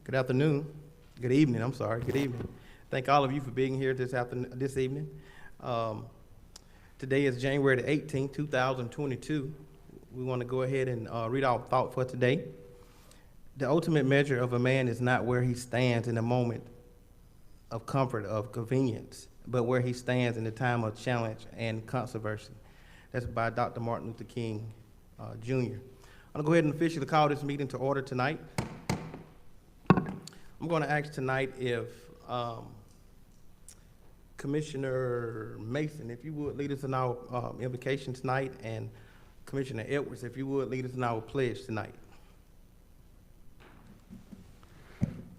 Good afternoon. Good evening, I'm sorry. Good evening. Thank all of you for being here this evening. Today is January the 18th, 2022. We want to go ahead and read our thought for today. The ultimate measure of a man is not where he stands in a moment of comfort, of convenience, but where he stands in the time of challenge and controversy. That's by Dr. Martin Luther King, Jr. I'm going to go ahead and officially call this meeting to order tonight. I'm going to ask tonight if Commissioner Mason, if you would lead us in our invocation tonight, and Commissioner Edwards, if you would lead us in our pledge tonight.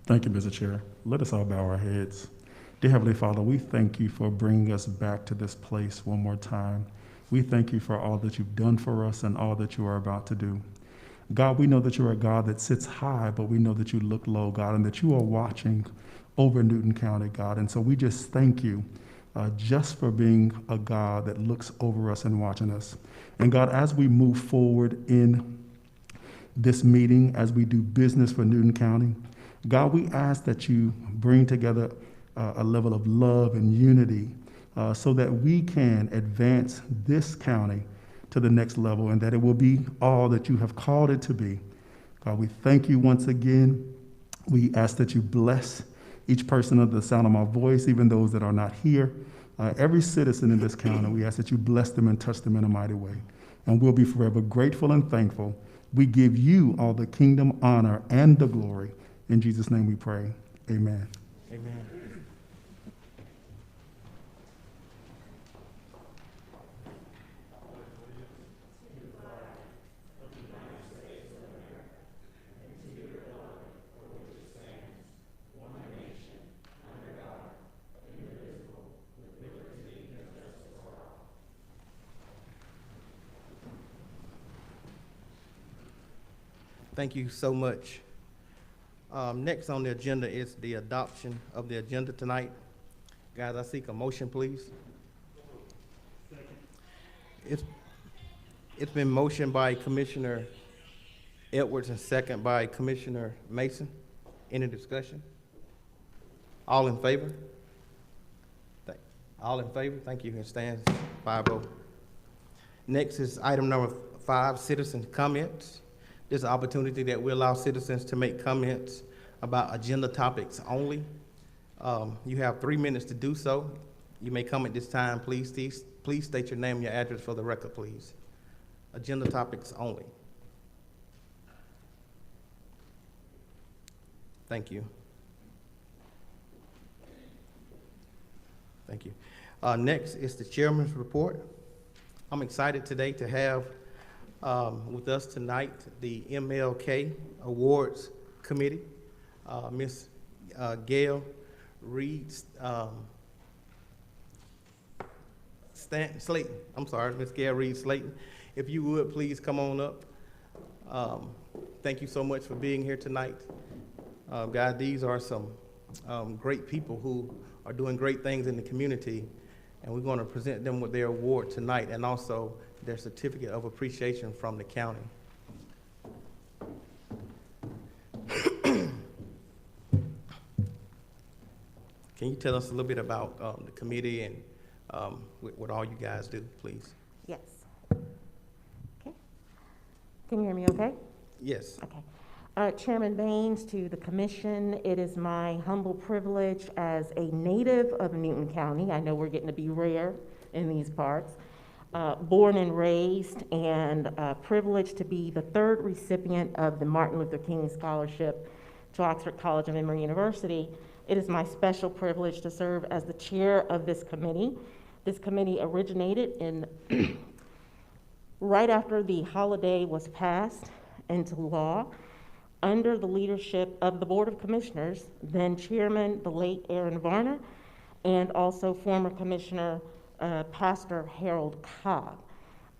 Thank you, Mr. Chair. Let us all bow our heads. Dear Heavenly Father, we thank you for bringing us back to this place one more time. We thank you for all that you've done for us and all that you are about to do. God, we know that you're a God that sits high, but we know that you look low, God, and that you are watching over Newton County, God. And so we just thank you just for being a God that looks over us and watching us. And God, as we move forward in this meeting, as we do business for Newton County, God, we ask that you bring together a level of love and unity so that we can advance this county to the next level, and that it will be all that you have called it to be. God, we thank you once again. We ask that you bless each person under the sound of my voice, even those that are not here. Every citizen in this county, we ask that you bless them and touch them in a mighty way. And we'll be forever grateful and thankful. We give you all the kingdom, honor, and the glory. In Jesus' name we pray. Amen. Amen. Thank you so much. Next on the agenda is the adoption of the agenda tonight. Guys, I seek a motion, please. It's been motioned by Commissioner Edwards and second by Commissioner Mason. Any discussion? All in favor? All in favor? Thank you. It stands 5-0. Next is item number 5, citizen comments. This is an opportunity that we allow citizens to make comments about agenda topics only. You have 3 minutes to do so. You may comment this time. Please state your name and your address for the record, please. Agenda topics only. Thank you. Thank you. Next is the chairman's report. I'm excited today to have with us tonight the Mlk Awards Committee. Ms. Gail Reed Slayton. I'm sorry, Ms. Gail Reed Slayton. If you would, please come on up. Thank you so much for being here tonight. Guys, these are some great people who are doing great things in the community, and we're going to present them with their award tonight and also their certificate of appreciation from the county. Can you tell us a little bit about the committee and what all you guys do, please? Yes. Okay. Can you hear me okay? Yes. Okay. Chairman Baines, to the commission, it is my humble privilege as a native of Newton County. I know we're getting to be rare in these parts. Born and raised, and privileged to be the 3rd recipient of the Martin Luther King Scholarship to Oxford College of Emory University. It is my special privilege to serve as the chair of this committee. This committee originated in right after the holiday was passed into law under the leadership of the Board of Commissioners, then Chairman, the late Aaron Varner, and also former Commissioner Pastor Harold Cobb.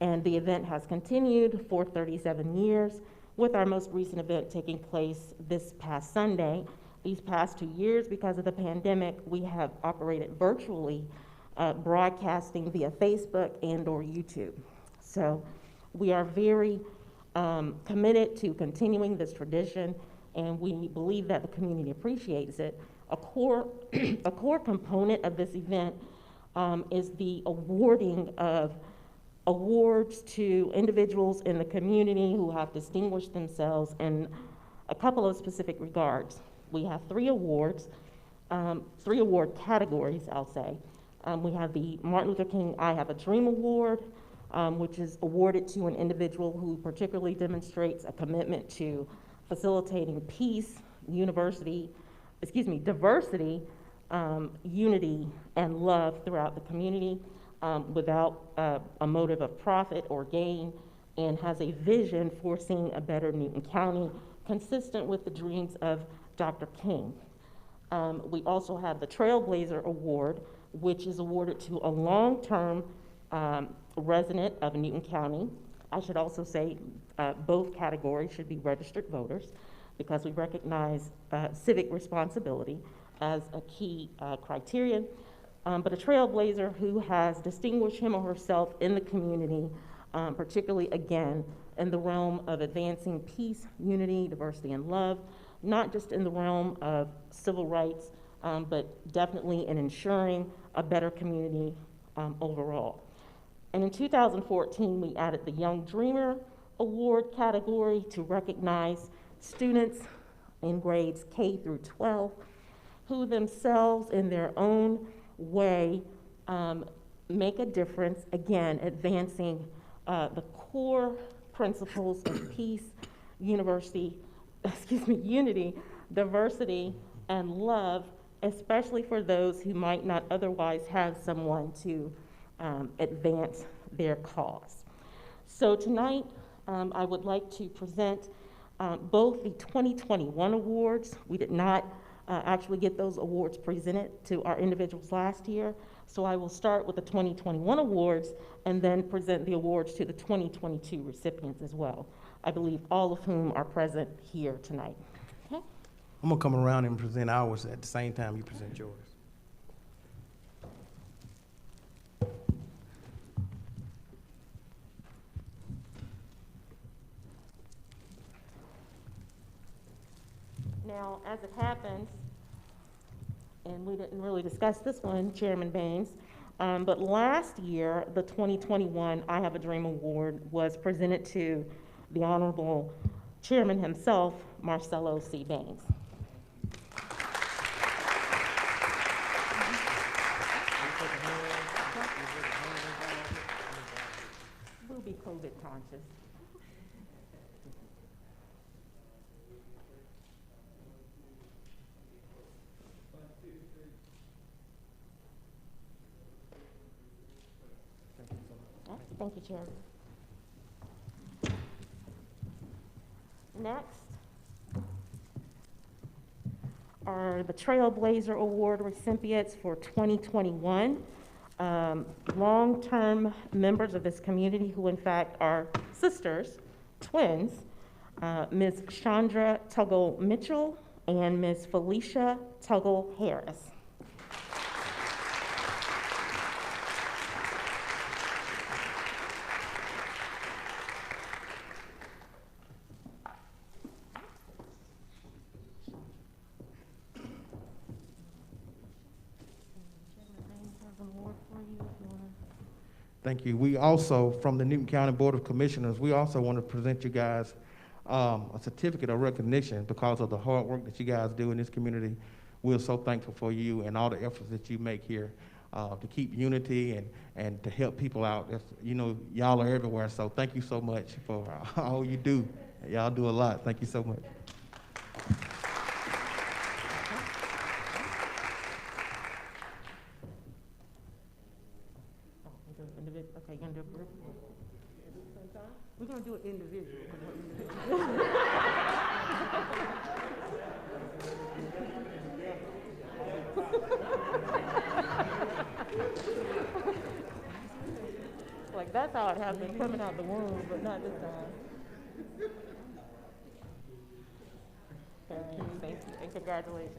And the event has continued for 37 years, with our most recent event taking place this past Sunday. These past 2 years, because of the pandemic, we have operated virtually, broadcasting via Facebook and/or YouTube. So we are very committed to continuing this tradition and we believe that the community appreciates it. A core, a core component of this event is the awarding of awards to individuals in the community who have distinguished themselves in a couple of specific regards. We have three award categories, I'll say. We have the Martin Luther King I Have a Dream Award, which is awarded to an individual who particularly demonstrates a commitment to facilitating peace, diversity, unity, and love throughout the community without a motive of profit or gain, and has a vision for seeing a better Newton County consistent with the dreams of Dr. King. We also have the Trailblazer Award, which is awarded to a long-term resident of Newton County. I should also say both categories should be registered voters because we recognize civic responsibility as a key criterion. But a trailblazer who has distinguished him or herself in the community, particularly again in the realm of advancing peace, unity, diversity, and love, not just in the realm of civil rights, but definitely in ensuring a better community overall. And in 2014, we added the Young Dreamer Award category to recognize students in grades K through 12 who themselves in their own way make a difference, again, advancing the core principles of peace, unity, diversity, and love, especially for those who might not otherwise have someone to advance their cause. So tonight, I would like to present both the 2021 awards. We did not actually get those awards presented to our individuals last year, so I will start with the 2021 awards and then present the awards to the 2022 recipients as well, I believe all of whom are present here tonight. Okay? I'm gonna come around and present ours at the same time you present yours. Now, as it happens, and we didn't really discuss this one, Chairman Baines, but last year, the 2021 I Have a Dream Award was presented to the Honorable Chairman himself, Marcelo C. Baines. We'll be COVID conscious. Thank you, Chair. Next are the Trailblazer Award recipients for 2021. Long-term members of this community who in fact are sisters, twins, Ms. Chandra Tuggle Mitchell and Ms. Felicia Tuggle Harris. Thank you. We also, from the Newton County Board of Commissioners, we also want to present you guys a certificate of recognition because of the hard work that you guys do in this community. We're so thankful for you and all the efforts that you make here to keep unity and to help people out. You know, y'all are everywhere, so thank you so much for all you do. Y'all do a lot. Thank you so much. Okay, you're gonna do a group? We're gonna do it individual. Like, that's how it happened, coming out the womb, but not this time. Thank you, and congratulations.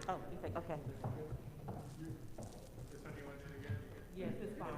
Oh, you think, okay. Yes, it's fine.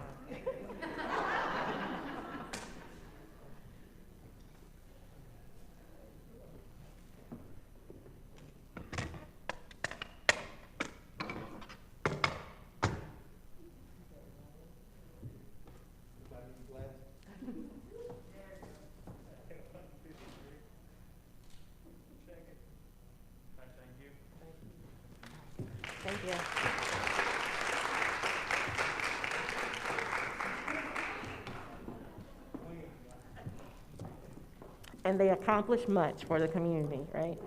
and they accomplish much for the community, right?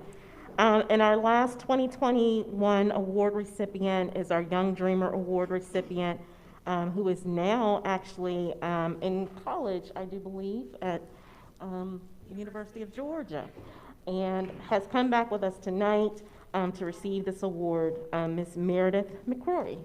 And our last 2021 award recipient is our Young Dreamer Award recipient, who is now actually in college, I do believe, at the University of Georgia, and has come back with us tonight to receive this award, Ms. Meredith McCrory.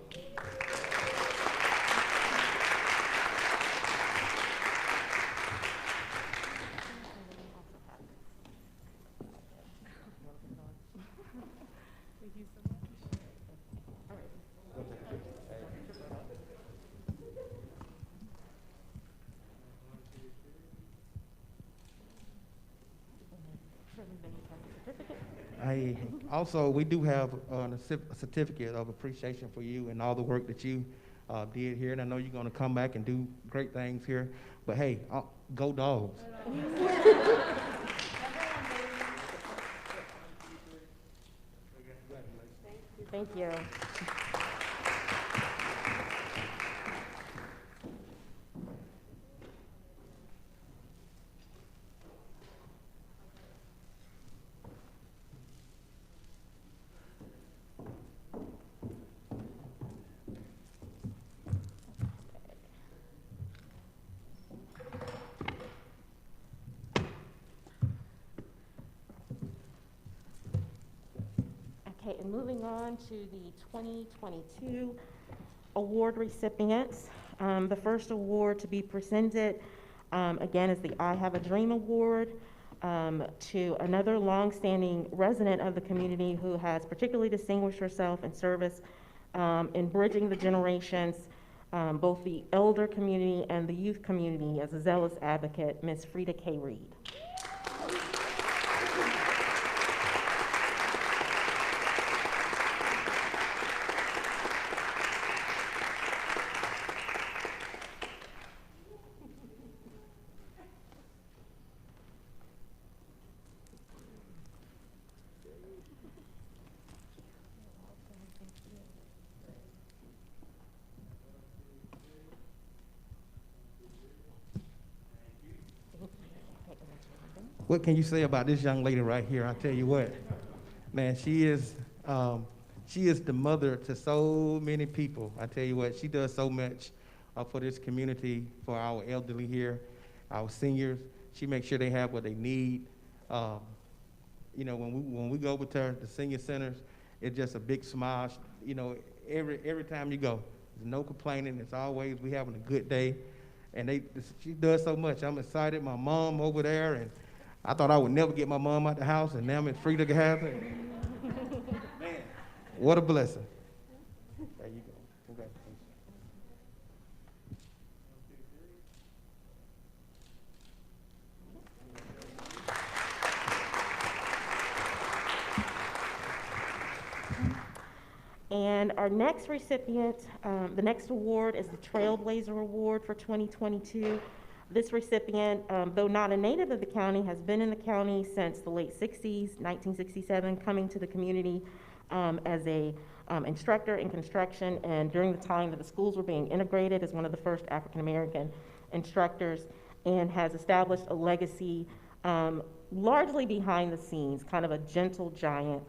Also, we do have a certificate of appreciation for you and all the work that you did here, and I know you're going to come back and do great things here, but hey, go Dogs. Thank you. Okay, and moving on to the 2022 award recipients. The first award to be presented, again, is the I Have a Dream Award to another longstanding resident of the community who has particularly distinguished herself in service in bridging the generations, both the elder community and the youth community, as a zealous advocate, Ms. Frida K. Reed. What can you say about this young lady right here? I tell you what, man, she is the mother to so many people. I tell you what, she does so much for this community, for our elderly here, our seniors. She makes sure they have what they need. You know, when we go over to the senior centers, it's just a big smile. You know, every time you go, there's no complaining. It's always we having a good day, and she does so much. I'm excited. My mom over there, and I thought I would never get my mom out the house, and now I'm in Frida has it. Man, what a blessing. There you go. Congratulations. And our next recipient, the next award is the Trailblazer Award for 2022. This recipient, though not a native of the county, has been in the county since the late 60s, 1967, coming to the community as a instructor in construction, and during the time that the schools were being integrated as one of the first African-American instructors, and has established a legacy largely behind the scenes, kind of a gentle giant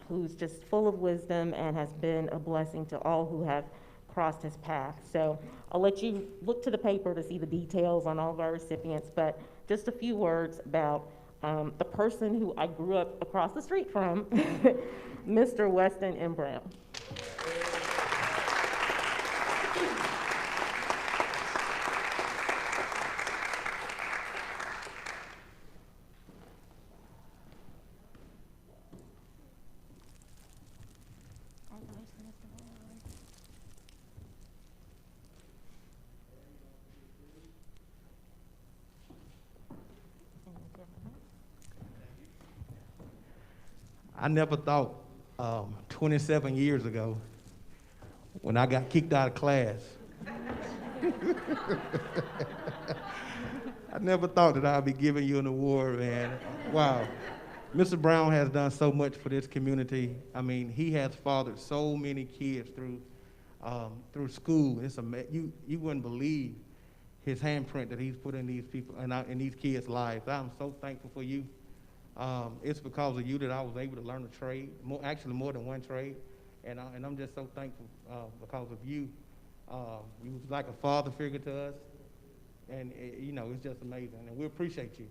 who's just full of wisdom and has been a blessing to all who have crossed his path. So I'll let you look to the paper to see the details on all of our recipients, but just a few words about the person who I grew up across the street from, Mr. Weston M. Brown. I never thought 27 years ago when I got kicked out of class. I never thought that I'd be giving you an award, man. Wow. Mr. Brown has done so much for this community. I mean, he has fathered so many kids through school. You wouldn't believe his handprint that he's put in these people and in these kids' lives. I'm so thankful for you. It's because of you that I was able to learn a trade, actually more than one trade, and I'm just so thankful because of you. You was like a father figure to us, and it's just amazing, and we appreciate you.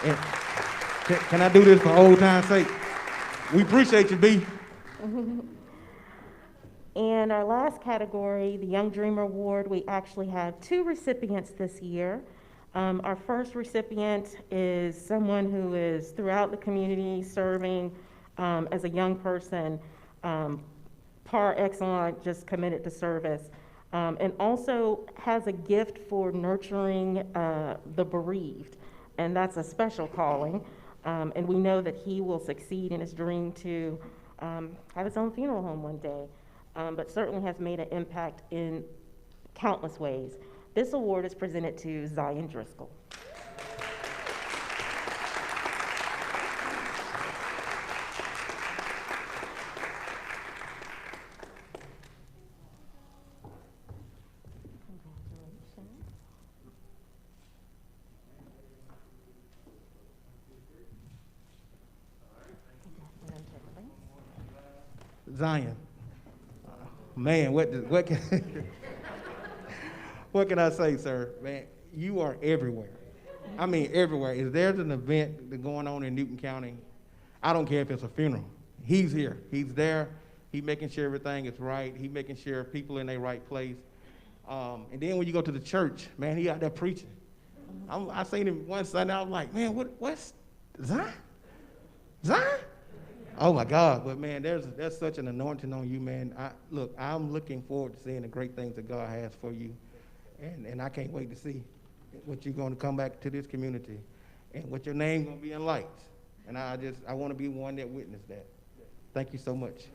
And can I do this for old time's sake? We appreciate you, B. And our last category, the Young Dreamer Award, we actually have 2 recipients this year. Our first recipient is someone who is throughout the community serving as a young person, par excellence, just committed to service, and also has a gift for nurturing the bereaved. And that's a special calling, and we know that he will succeed in his dream to have his own funeral home one day, but certainly has made an impact in countless ways. This award is presented to Zion Driscoll. Zion, man, what can what can I say, sir? Man, you are everywhere. I mean, everywhere. If there's an event that's going on in Newton County, I don't care if it's a funeral. He's here. He's there. He's making sure everything is right. He's making sure people are in their right place. And then when you go to the church, man, he out there preaching. I seen him one Sunday. I was like, man, what's Zion? Zion? Oh my God, but man, there's such an anointing on you, man. I'm looking forward to seeing the great things that God has for you, and I can't wait to see what you're going to come back to this community, and what your name's going to be in lights. And I want to be one that witnessed that. Thank you so much.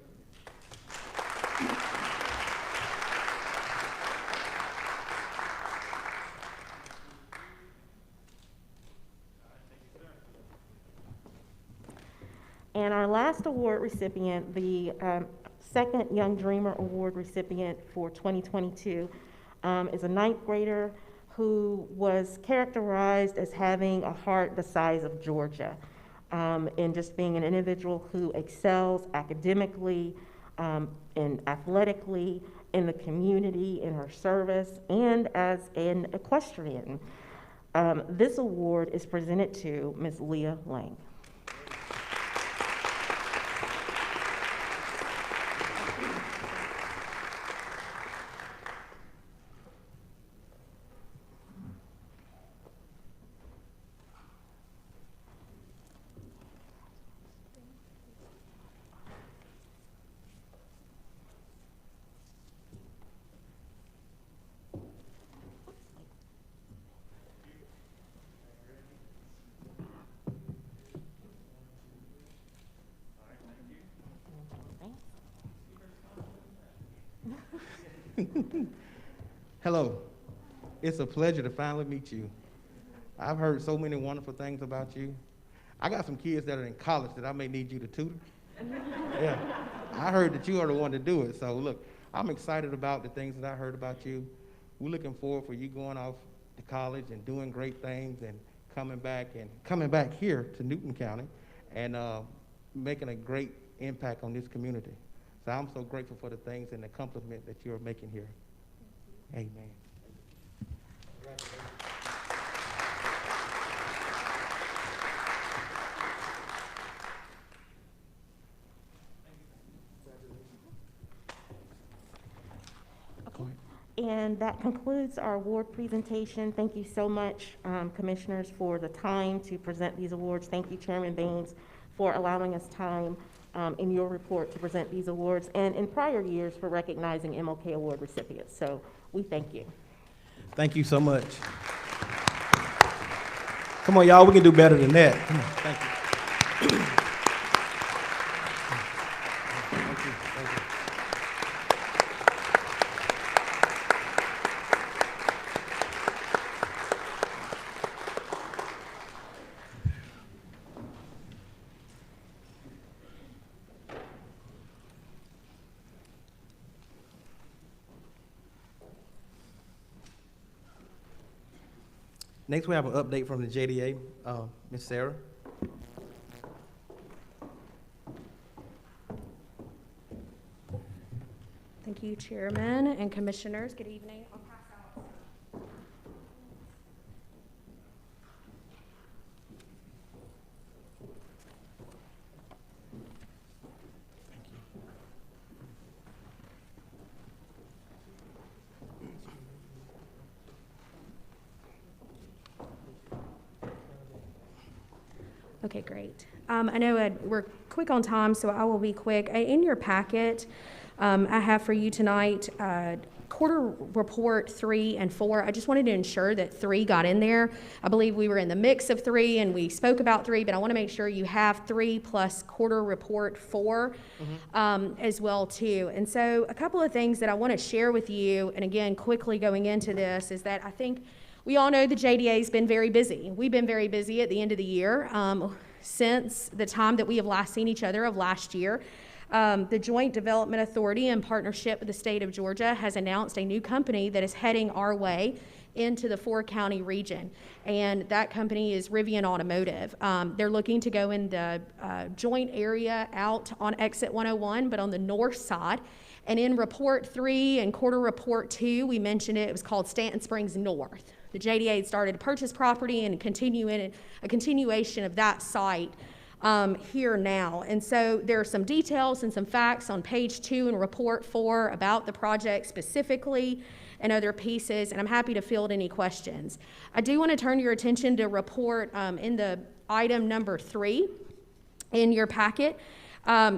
And our last award recipient, the second Young Dreamer Award recipient for 2022, is a 9th grader who was characterized as having a heart the size of Georgia, and just being an individual who excels academically and athletically in the community, in her service, and as an equestrian. This award is presented to Ms. Leah Lang. Hello. It's a pleasure to finally meet you. I've heard so many wonderful things about you. I got some kids that are in college that I may need you to tutor. Yeah. I heard that you are the one to do it. So look, I'm excited about the things that I heard about you. We're looking forward for you going off to college and doing great things and coming back here to Newton County and making a great impact on this community. So I'm so grateful for the things and the accomplishment that you're making here. Amen. And that concludes our award presentation. Thank you so much, commissioners, for the time to present these awards. Thank you, Chairman Baines, for allowing us time in your report to present these awards, and in prior years for recognizing Mlk Award recipients. So we thank you. Thank you so much. Come on, y'all, we can do better than that. Come on, thank you. Thank you. Thank you. Next, we have an update from the JDA. Ms. Sarah. Thank you, Chairman and Commissioners. Good evening. I'll pass out. Okay, great. I know we're quick on time, so I will be quick. In your packet, I have for you tonight quarter report 3 and 4. I just wanted to ensure that 3 got in there. I believe we were in the mix of 3 and we spoke about 3, but I want to make sure you have 3 plus quarter report 4 as well too. And so a couple of things that I want to share with you, and again, quickly going into this, is that I think we all know the JDA's been very busy. We've been very busy at the end of the year since the time that we have last seen each other of last year. The Joint Development Authority, in partnership with the state of Georgia, has announced a new company that is heading our way into the 4-county region, and that company is Recipient Automotive. They're looking to go in the joint area out on exit 101, but on the north side. And in report 3 and quarter report 2, we mentioned it was called Stanton Springs North. The JDA had started to purchase property and a continuation of that site here now. And so there are some details and some facts on page 2 in report 4 about the project specifically and other pieces, and I'm happy to field any questions. I do want to turn your attention to report in the item number 3 in your packet.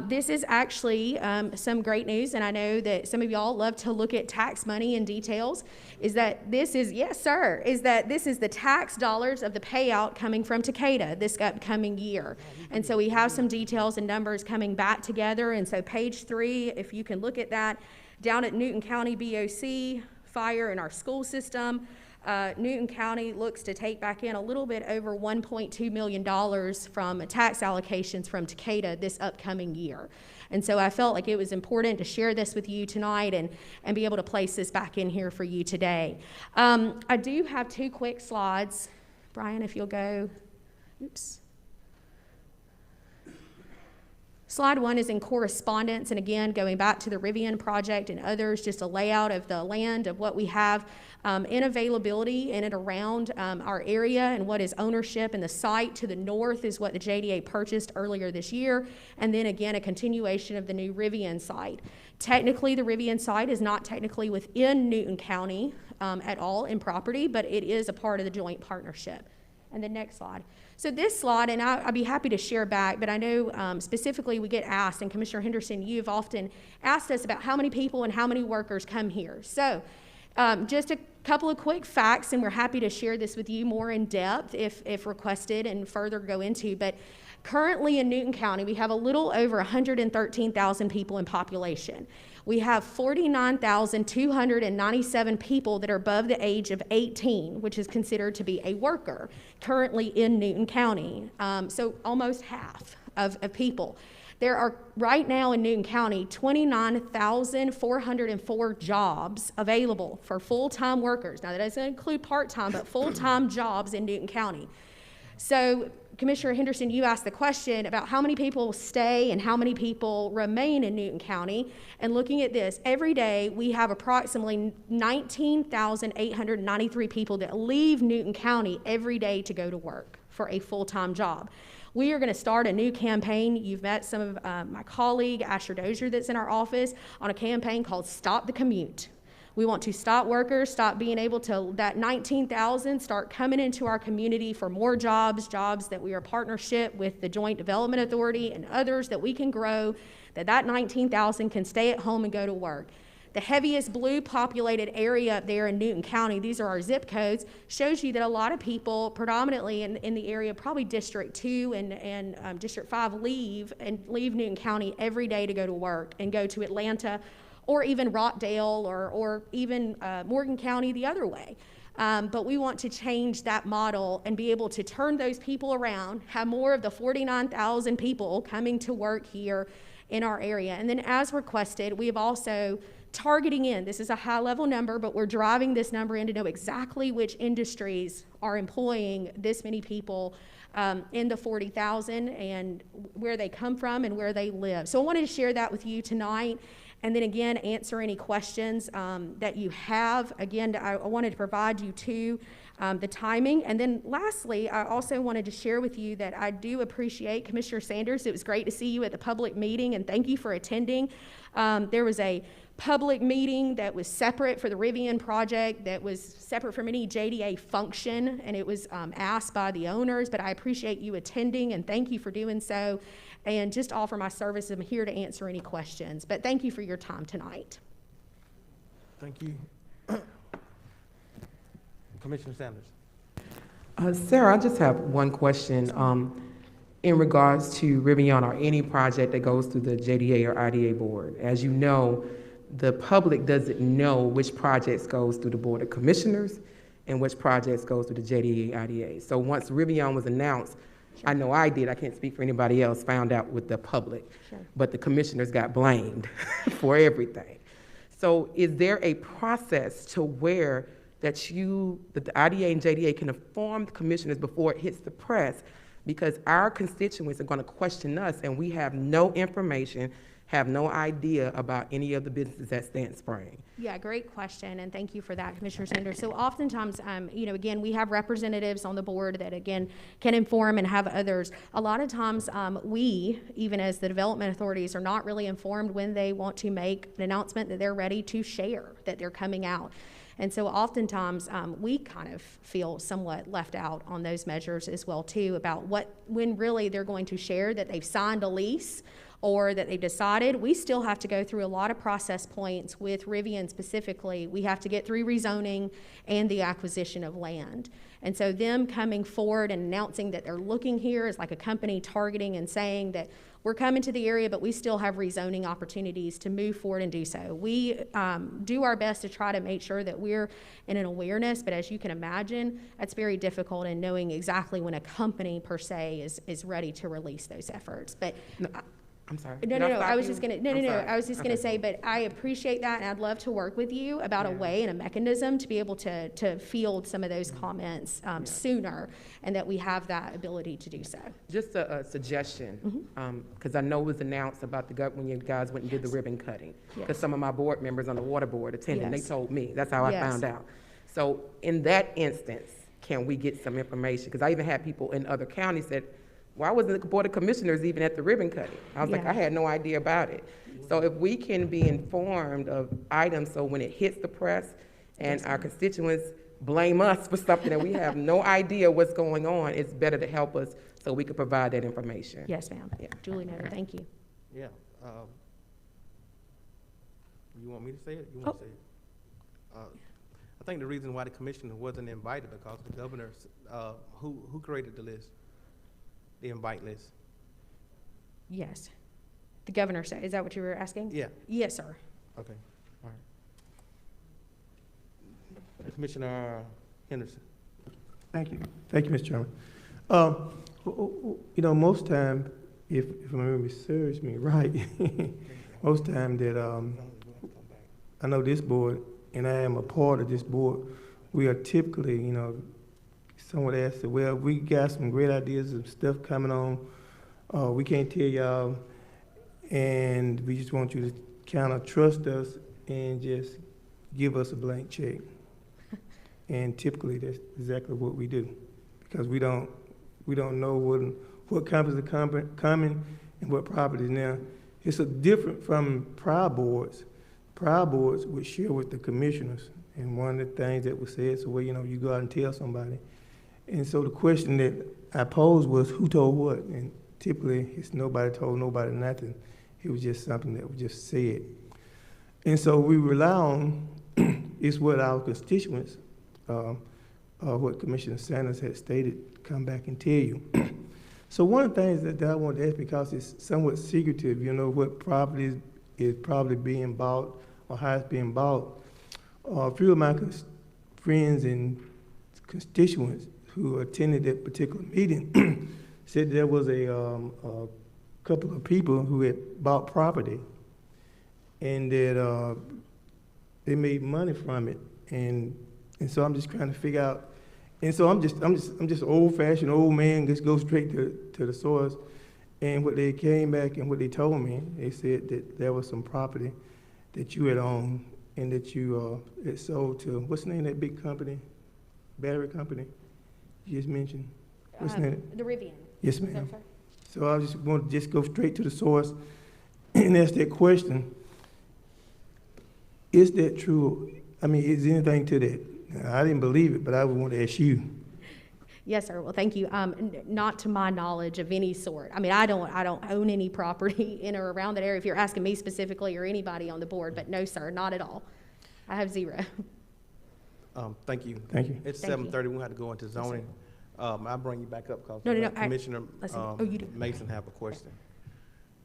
This is actually some great news, and I know that some of y'all love to look at tax money in details, is that this is the tax dollars of the payout coming from Takeda this upcoming year. And so we have some details and numbers coming back together, and so page 3, if you can look at that, down at Newton County BOC, fire in our school system, Newton County looks to take back in a little bit over $1.2 million from tax allocations from Takeda this upcoming year. And so I felt like it was important to share this with you tonight and be able to place this back in here for you today. I do have 2 quick slides. Brian, if you'll go. Oops. Slide 1 is in correspondence, and again, going back to the Recipient project and others, just a layout of the land of what we have in availability in and around our area and what is ownership. And the site to the north is what the JDA purchased earlier this year, and then again, a continuation of the new Recipient site. Technically, the Recipient site is not technically within Newton County at all in property, but it is a part of the joint partnership. And the next slide. So this slide, and I'd be happy to share back, but I know specifically we get asked, and Commissioner Henderson, you've often asked us about how many people and how many workers come here. So just a couple of quick facts, and we're happy to share this with you more in depth if requested and further go into. But currently in Newton County, we have a little over 113,000 people in population. We have 49,297 people that are above the age of 18, which is considered to be a worker, currently in Newton County. So almost half of people. There are right now in Newton County 29,404 jobs available for full-time workers. Now that doesn't include part-time, but full-time jobs in Newton County. So Commissioner Henderson, you asked the question about how many people stay and how many people remain in Newton County. And looking at this, every day we have approximately 19,893 people that leave Newton County every day to go to work for a full-time job. We are going to start a new campaign. You've met some of my colleague, Asher Dozier, that's in our office, on a campaign called Stop the Commute. We want to stop workers, stop being able to, that 19,000, start coming into our community for more jobs that we are partnership with the Joint Development Authority and others that we can grow, that 19,000 can stay at home and go to work. The heaviest blue populated area up there in Newton County, these are our zip codes, shows you that a lot of people, predominantly in the area, probably District 2 and District 5, leave Newton County every day to go to work and go to Atlanta, or even Rockdale, or even Morgan County the other way. But we want to change that model and be able to turn those people around, have more of the 49,000 people coming to work here in our area. And then as requested, we have also targeting in, this is a high level number, but we're driving this number in to know exactly which industries are employing this many people in the 40,000 and where they come from and where they live. So I wanted to share that with you tonight. And then again, answer any questions that you have. Again, I wanted to provide you too the timing. And then lastly, I also wanted to share with you that I do appreciate Commissioner Sanders. It was great to see you at the public meeting, and thank you for attending. There was a public meeting that was separate for the Rivian project, that was separate from any JDA function, and it was asked by the owners, but I appreciate you attending, and thank you for doing so, and just offer my service. I'm here to answer any questions, but thank you for your time tonight. Thank you. Commissioner Sanders. Sarah, I just have one question in regards to Rivian or any project that goes through the JDA or IDA board. As you know, the public doesn't know which projects goes through the Board of Commissioners and which projects goes through the JDA, IDA. So once Rivian was announced, I know I did, I can't speak for anybody else, found out with the public, but the commissioners got blamed for everything. So is there a process to where that the IDA and JDA can inform the commissioners before it hits the press? Because our constituents are going to question us, and we have no information, have no idea about any of the businesses at Stand Spring. Yeah, great question, and thank you for that, Commissioner Sanders. So oftentimes, again, we have representatives on the board that, again, can inform and have others. A lot of times, we, even as the development authorities, are not really informed when they want to make an announcement that they're ready to share, that they're coming out. And so oftentimes, we kind of feel somewhat left out on those measures as well, too, about when really they're going to share that they've signed a lease or that they've decided. We still have to go through a lot of process points with Rivian specifically. We have to get through rezoning and the acquisition of land. And so them coming forward and announcing that they're looking here is like a company targeting and saying that we're coming to the area, but we still have rezoning opportunities to move forward and do so. We do our best to try to make sure that we're in an awareness, but as you can imagine, that's very difficult in knowing exactly when a company per se is ready to release those efforts. But I'm sorry. No, I was just gonna say, but I appreciate that, and I'd love to work with you about a way and a mechanism to be able to field some of those comments sooner, and that we have that ability to do so. Just a suggestion, because I know it was announced about when you guys went and did the ribbon cutting. Because some of my board members on the water board attended, they told me, that's how I found out. So in that instance, can we get some information? Because I even had people in other counties that, why wasn't the Board of Commissioners even at the ribbon cutting? I was like, I had no idea about it. So if we can be informed of items, so when it hits the press and our constituents blame us for something that we have no idea what's going on, it's better to help us so we can provide that information. Yes, ma'am. Yeah. Julie noted. Thank you. Yeah. You want me to say it? You want to say it? I think the reason why the commissioner wasn't invited because the governor, who created the list? The invite list. Yes. The governor said, is that what you were asking? Yeah. Yes, sir. Okay. All right. Commissioner Henderson. Thank you. Thank you, Mr. Chairman. Most time, if my memory serves me right, most time that I know this board, and I am a part of this board, we are typically, someone asked, well, we got some great ideas and stuff coming on. We can't tell y'all, and we just want you to kind of trust us and just give us a blank check. And typically, that's exactly what we do, because we don't know what companies are coming and what properties. Now, it's different from prior boards. Prior boards would share with the commissioners, and one of the things that was said, so well, you go out and tell somebody. And so the question that I posed was, who told what? And typically, it's nobody told nobody nothing. It was just something that was just said. And so we rely on is what our constituents, what Commissioner Sanders had stated, come back and tell you. So one of the things that I want to ask, because it's somewhat secretive, what property is probably being bought or how it's being bought. A few of my friends and constituents who attended that particular meeting said there was a couple of people who had bought property and that they made money from it, and so I'm just trying to figure out. And so I'm just old-fashioned old man. Just go straight to the source. And what they came back and what they told me, they said that there was some property that you had owned and that you had sold to, what's the name of that big company, battery company you just mentioned? What's the name? The Rivian. Yes, ma'am. So I just want to just go straight to the source and ask that question. Is that true? I mean, is anything to that? I didn't believe it, but I would want to ask you. Yes, sir. Well, thank you. Not to my knowledge of any sort. I mean, I don't own any property in or around that area, if you're asking me specifically or anybody on the board, but no, sir, not at all. I have zero. Thank you. Thank you. It's Thank you. 7:30, we have to go into zoning. I'll bring you back up because No, Commissioner you do. Mason have a question.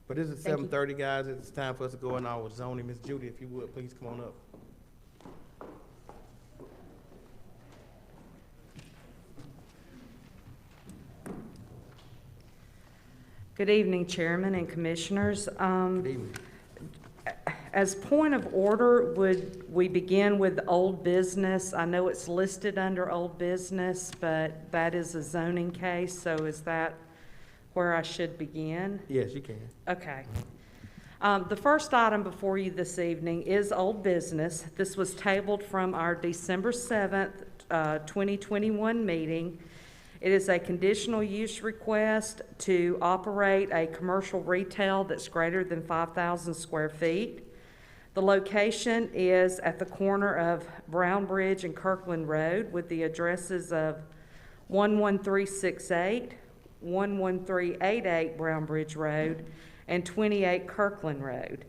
But this is Thank you. 7:30, guys. It's time for us to go in our zoning. Ms. Judy, if you would, please come on up. Good evening, Chairman and Commissioners. Good evening. As point of order, would we begin with old business? I know it's listed under old business, but that is a zoning case, so is that where I should begin? Yes, you can. Okay. The first item before you this evening is old business. This was tabled from our December 7th, 2021 meeting. It is a conditional use request to operate a commercial retail that's greater than 5,000 square feet. The location is at the corner of Brown Bridge and Kirkland Road with the addresses of 11368, 11388 Brown Bridge Road, and 28 Kirkland Road.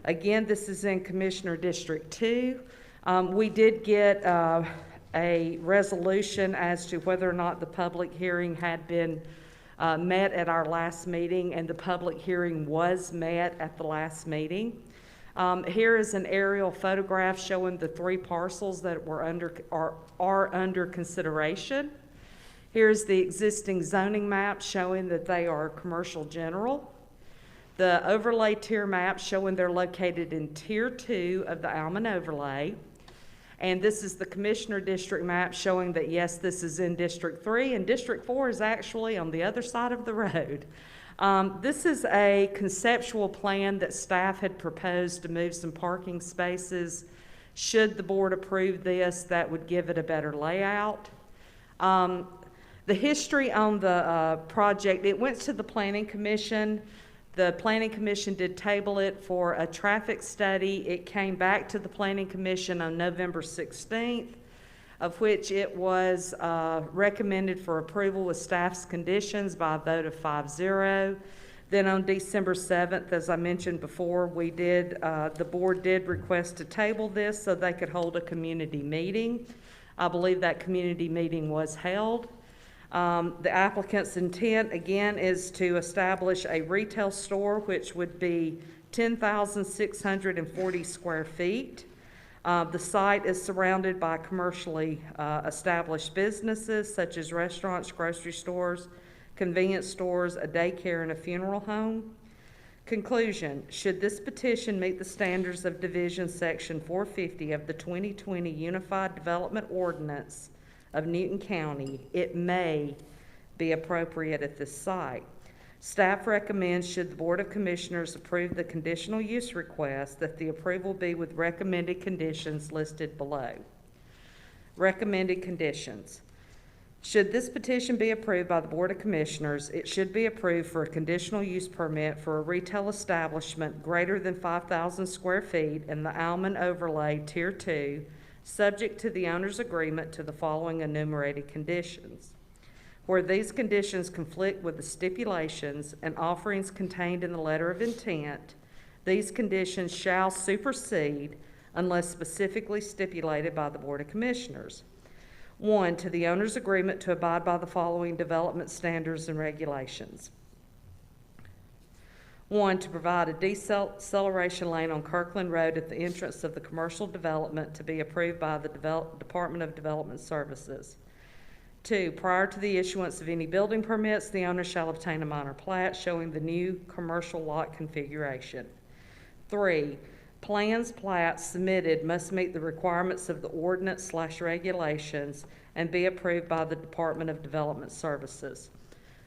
Again, this is in Commissioner District 2. We did get a resolution as to whether or not the public hearing had been met at our last meeting, and the public hearing was met at the last meeting. Here is an aerial photograph showing the 3 parcels that were are under consideration. Here's the existing zoning map showing that they are commercial general. The overlay tier map showing they're located in Tier 2 of the Alman overlay. And this is the Commissioner District map showing that, yes, this is in District 3, and District 4 is actually on the other side of the road. This is a conceptual plan that staff had proposed to move some parking spaces. Should the board approve this, that would give it a better layout. The history on the project, it went to the Planning Commission. The Planning Commission did table it for a traffic study. It came back to the Planning Commission on November 16th, of which it was recommended for approval with staff's conditions by a vote of 5-0. Then on December 7th, as I mentioned before, we did, the board did request to table this so they could hold a community meeting. I believe that community meeting was held. The applicant's intent, again, is to establish a retail store, which would be 10,640 square feet. The site is surrounded by commercially established businesses such as restaurants, grocery stores, convenience stores, a daycare, and a funeral home. Conclusion, should this petition meet the standards of Division Section 450 of the 2020 Unified Development Ordinance of Newton County, it may be appropriate at this site. Staff recommends, should the Board of Commissioners approve the conditional use request, that the approval be with recommended conditions listed below. Recommended conditions. Should this petition be approved by the Board of Commissioners, it should be approved for a conditional use permit for a retail establishment greater than 5,000 square feet in the Alman Overlay Tier 2, subject to the owner's agreement to the following enumerated conditions. Where these conditions conflict with the stipulations and offerings contained in the letter of intent, these conditions shall supersede unless specifically stipulated by the Board of Commissioners. 1, to the owner's agreement to abide by the following development standards and regulations. 1, to provide a deceleration lane on Kirkland Road at the entrance of the commercial development to be approved by the Department of Development Services. 2, prior to the issuance of any building permits, the owner shall obtain a minor plat showing the new commercial lot configuration. 3, plans plats submitted must meet the requirements of the ordinance/regulations and be approved by the Department of Development Services.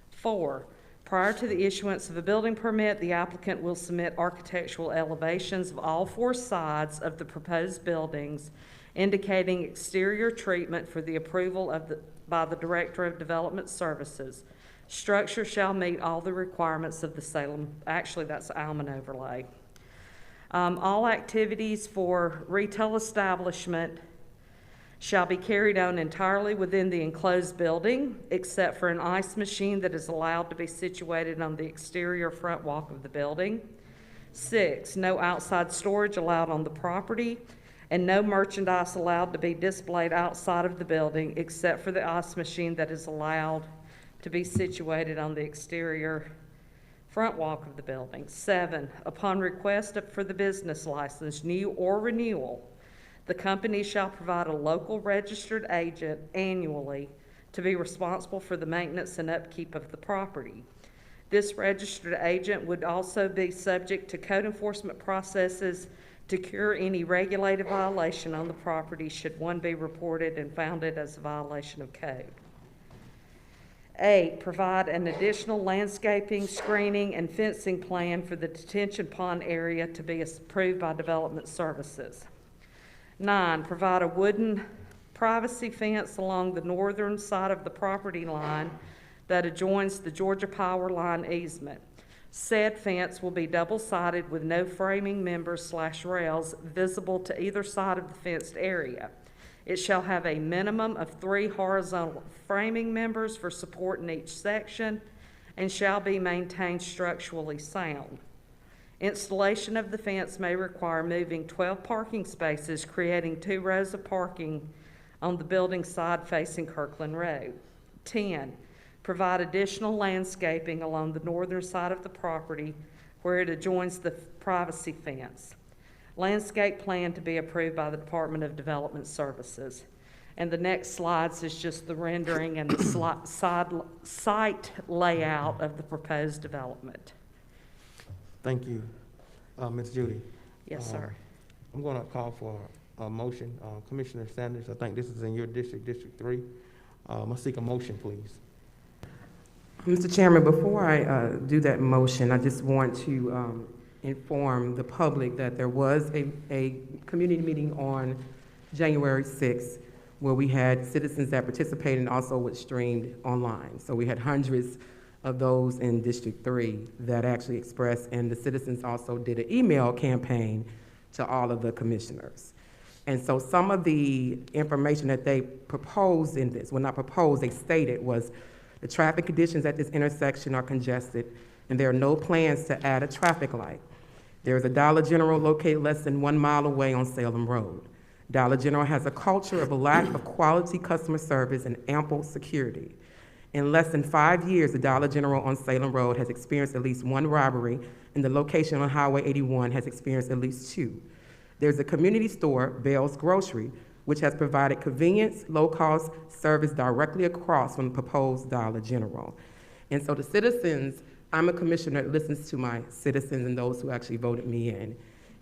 4, prior to the issuance of a building permit, the applicant will submit architectural elevations of all 4 sides of the proposed buildings, indicating exterior treatment for the approval by the Director of Development Services. Structure shall meet all the requirements of the Salem, actually that's Alman overlay. All activities for retail establishment shall be carried on entirely within the enclosed building, except for an ice machine that is allowed to be situated on the exterior front walk of the building. 6, no outside storage allowed on the property, and no merchandise allowed to be displayed outside of the building except for the ice machine that is allowed to be situated on the exterior front walk of the building. 7, upon request for the business license, new or renewal, the company shall provide a local registered agent annually to be responsible for the maintenance and upkeep of the property. This registered agent would also be subject to code enforcement processes to cure any regulated violation on the property should one be reported and found as a violation of code. 8, provide an additional landscaping, screening, and fencing plan for the detention pond area to be approved by Development Services. 9, provide a wooden privacy fence along the northern side of the property line that adjoins the Georgia Power Line easement. Said fence will be double-sided with no framing members/rails visible to either side of the fenced area. It shall have a minimum of 3 horizontal framing members for support in each section and shall be maintained structurally sound. Installation of the fence may require moving 12 parking spaces, creating 2 rows of parking on the building side facing Kirkland Road. 10, provide additional landscaping along the northern side of the property where it adjoins the privacy fence. Landscape plan to be approved by the Department of Development Services. And the next slides is just the rendering and the site layout of the proposed development. Thank you, Ms. Judy. Yes, sir. I'm going to call for a motion. Commissioner Sanders, I think this is in your district, District 3. I seek a motion, please. Mr. Chairman, before I do that motion, I just want to inform the public that there was a community meeting on January 6th where we had citizens that participated and also was streamed online. So we had hundreds of those in District 3 that actually expressed, and the citizens also did an email campaign to all of the commissioners. And so some of the information that they proposed in this, well, not proposed, they stated was the traffic conditions at this intersection are congested and there are no plans to add a traffic light. There is a Dollar General located less than 1 mile away on Salem Road. Dollar General has a culture of a lack of quality customer service and ample security. In less than 5 years, the Dollar General on Salem Road has experienced at least 1 robbery, and the location on Highway 81 has experienced at least 2. There's a community store, Bell's Grocery, which has provided convenience, low-cost service directly across from the proposed Dollar General. And so the citizens, I'm a commissioner that listens to my citizens and those who actually voted me in,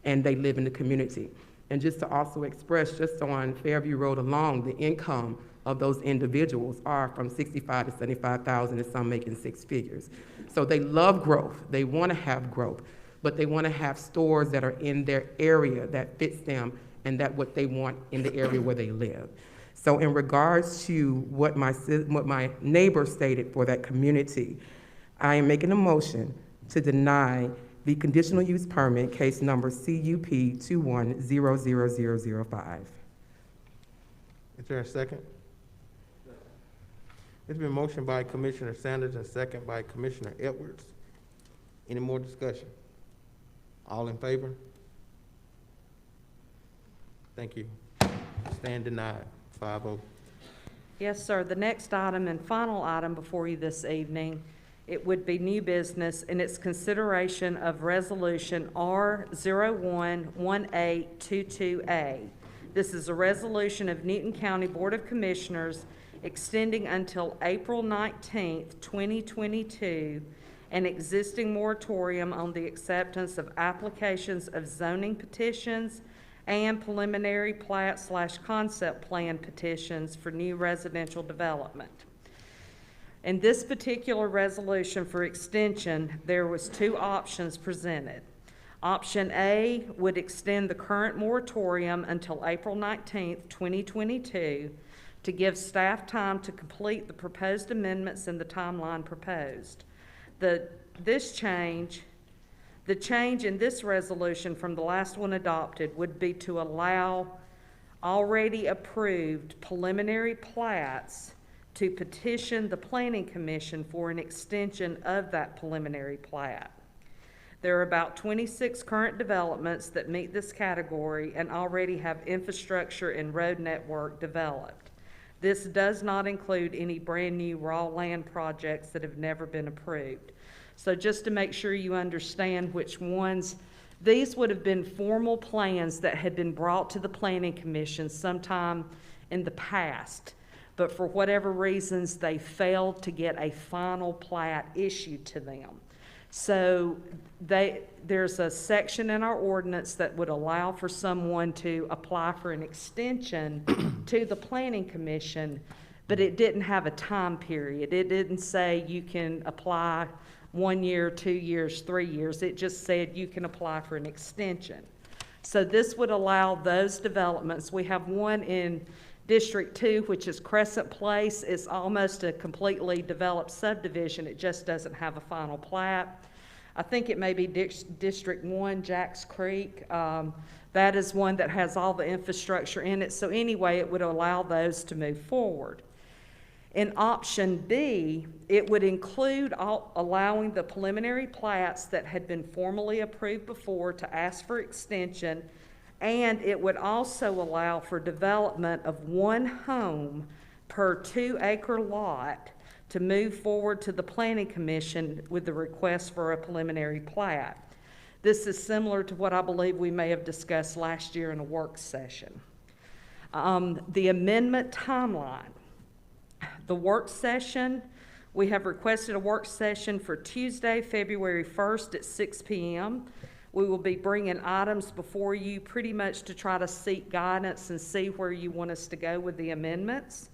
and they live in the community. And just to also express, just on Fairview Road alone, the income of those individuals are from $65,000 to $75,000, and some making 6 figures. So they love growth. They want to have growth, but they want to have stores that are in their area that fits them and that what they want in the area where they live. So in regards to what my neighbor stated for that community, I am making a motion to deny the conditional use permit, case number CUP 21-00005. Is there a second? It's been motioned by Commissioner Sanders and second by Commissioner Edwards. Any more discussion? All in favor? Thank you. Stand denied, 5-0. Yes, sir. The next item and final item before you this evening, it would be new business, and it's consideration of Resolution R011822A. This is a resolution of Newton County Board of Commissioners extending until April 19th, 2022, an existing moratorium on the acceptance of applications of zoning petitions and preliminary plat/concept plan petitions for new residential development. In this particular resolution for extension, there was two options presented. Option A would extend the current moratorium until April 19th, 2022, to give staff time to complete the proposed amendments in the timeline proposed. The change in this resolution from the last one adopted would be to allow already approved preliminary plats to petition the Planning Commission for an extension of that preliminary plat. There are about 26 current developments that meet this category and already have infrastructure and road network developed. This does not include any brand-new raw land projects that have never been approved. So just to make sure you understand which ones, these would have been formal plans that had been brought to the Planning Commission sometime in the past, but for whatever reasons, they failed to get a final plat issued to them. So there's a section in our ordinance that would allow for someone to apply for an extension to the Planning Commission, but it didn't have a time period. It didn't say you can apply 1 year, 2 years, 3 years. It just said you can apply for an extension. So this would allow those developments. We have one in District 2, which is Crescent Place. It's almost a completely developed subdivision. It just doesn't have a final plat. I think it may be District 1, Jacks Creek. That is one that has all the infrastructure in it. So anyway, it would allow those to move forward. In option B, it would include allowing the preliminary plats that had been formally approved before to ask for extension, and it would also allow for development of one home per 2-acre lot to move forward to the Planning Commission with the request for a preliminary plat. This is similar to what I believe we may have discussed last year in a work session. The amendment timeline. The work session, we have requested a work session for Tuesday, February 1st at 6 p.m. We will be bringing items before you pretty much to try to seek guidance and see where you want us to go with the amendments.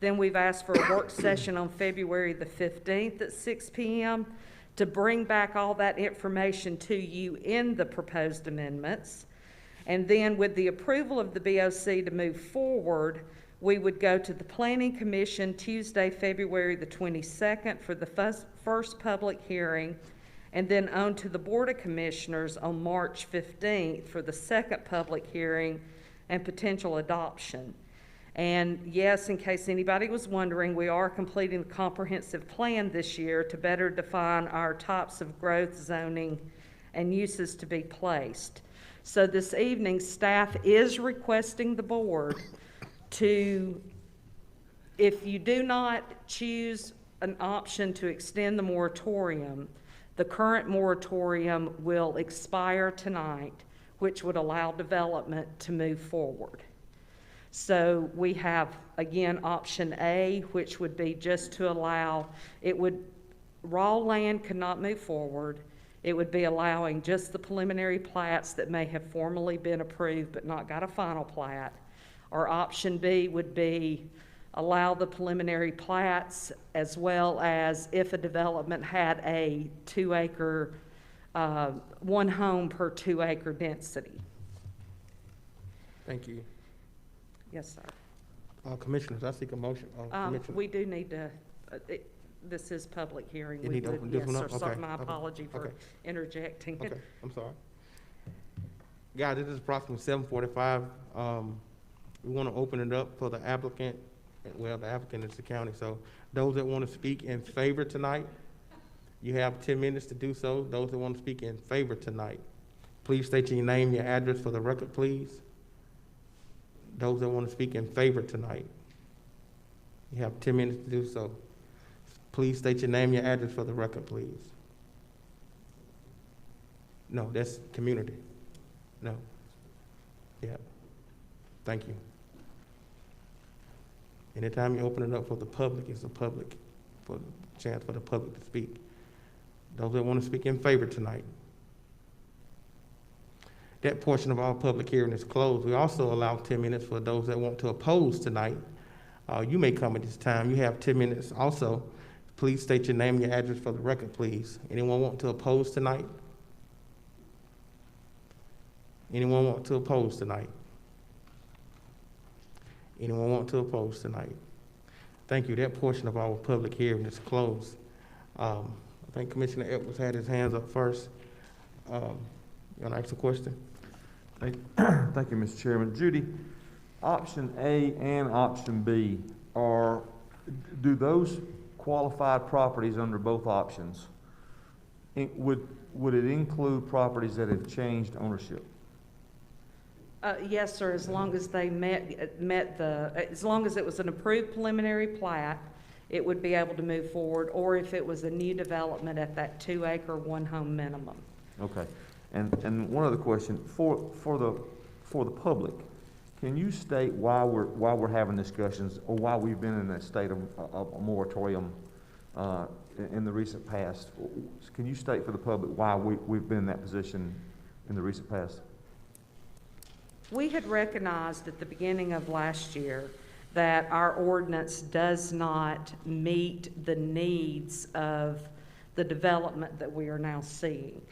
Then we've asked for a work session on February the 15th at 6 p.m. to bring back all that information to you in the proposed amendments. And then with the approval of the BOC to move forward, we would go to the Planning Commission Tuesday, February the 22nd for the first public hearing, and then on to the Board of Commissioners on March 15th for the second public hearing and potential adoption. And yes, in case anybody was wondering, we are completing the comprehensive plan this year to better define our types of growth zoning and uses to be placed. So this evening, staff is requesting the board to, if you do not choose an option to extend the moratorium, the current moratorium will expire tonight, which would allow development to move forward. So we have, again, option A, which would be just to allow, raw land could not move forward. It would be allowing just the preliminary plats that may have formally been approved but not got a final plat. Or option B would be allow the preliminary plats as well as if a development had a 2-acre, one home per 2-acre density. Thank you. Yes, sir. Commissioners, I seek a motion. Commissioner. We do need to, this is public hearing. You We need to would- open this one yes, up? sir. Sorry, Okay, my okay, apology for okay. interjecting. Okay, I'm sorry. Guys, this is approximately 7:45. We want to open it up for the applicant. Well, the applicant is the county, so those that want to speak in favor tonight, you have 10 minutes to do so. Those that want to speak in favor tonight, please state your name, your address for the record, please. Those that want to speak in favor tonight, you have 10 minutes to do so. Please state your name, your address for the record, please. No, that's community. No. Yeah. Thank you. Anytime you open it up for the public, it's a public, for the chance for the public to speak. Those that want to speak in favor tonight. That portion of our public hearing is closed. We also allow 10 minutes for those that want to oppose tonight. You may come at this time. You have 10 minutes also. Please state your name and your address for the record, please. Anyone want to oppose tonight? Anyone want to oppose tonight? Anyone want to oppose tonight? Thank you. That portion of our public hearing is closed. I think Commissioner Edwards had his hands up first. You want to ask a question? Thank you, Mr. Chairman. Judy, option A and option B do those qualified properties under both options, would it include properties that have changed ownership? Yes, sir, as long as they as long as it was an approved preliminary plat, it would be able to move forward, or if it was a new development at that 2-acre, 1-home minimum. Okay. And one other question for the public, can you state why we're having discussions, or why we've been in a state of a moratorium in the recent past? Can you state for the public why we've been in that position in the recent past? We had recognized at the beginning of last year that our ordinance does not meet the needs of the development that we are now seeing.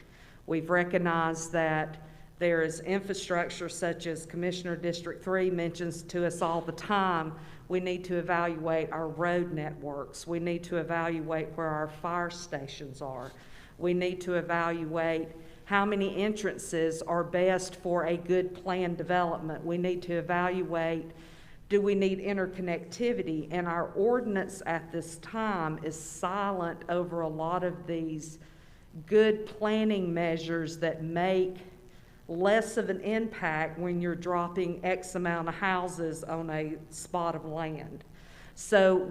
We've recognized that there is infrastructure such as Commissioner District 3 mentions to us all the time. We need to evaluate our road networks. We need to evaluate where our fire stations are. We need to evaluate how many entrances are best for a good planned development. We need to evaluate, do we need interconnectivity? And our ordinance at this time is silent over a lot of these good planning measures that make less of an impact when you're dropping X amount of houses on a spot of land. So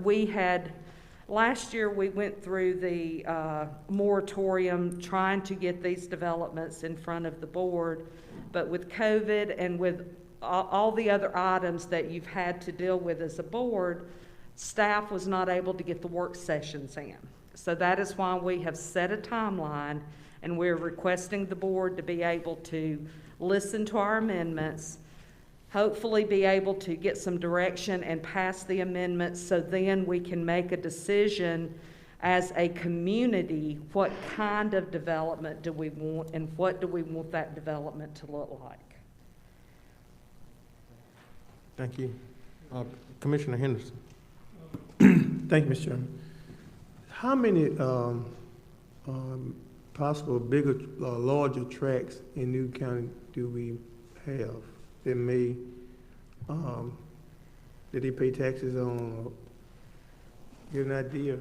last year we went through the moratorium trying to get these developments in front of the board, but with COVID and with all the other items that you've had to deal with as a board, staff was not able to get the work sessions in. So that is why we have set a timeline, and we're requesting the board to be able to listen to our amendments, hopefully be able to get some direction and pass the amendments, so then we can make a decision as a community, what kind of development do we want and what do we want that development to look like. Thank you. Commissioner Henderson. Thank you, Mr. Chairman. How many possible bigger, larger tracts in New County do we have that may, that they pay taxes on, or get an idea?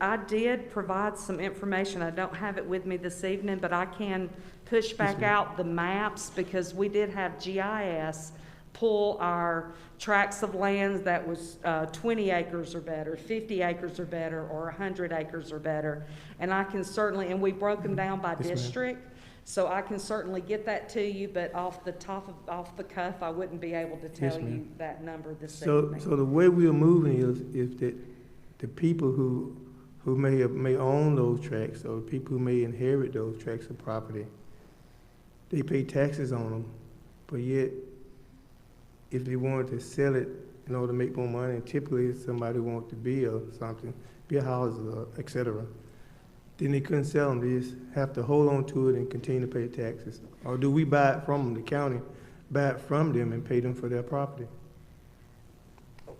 I did provide some information. I don't have it with me this evening, but I can push back out the maps, because we did have GIS pull our tracts of land that was 20 acres or better, 50 acres or better, or 100 acres or better. And I can certainly, and we broke them down by district, so I can certainly get that to you, but off the cuff, I wouldn't be able to tell you that number this evening. So the way we are moving is that the people who may own those tracts, or people who may inherit those tracts of property, they pay taxes on them, but yet, if they wanted to sell it in order to make more money, and typically if somebody wanted to build something, build houses, et cetera, then they couldn't sell them. They just have to hold on to it and continue to pay taxes. Or do we buy it from them, the county, buy it from them and pay them for their property?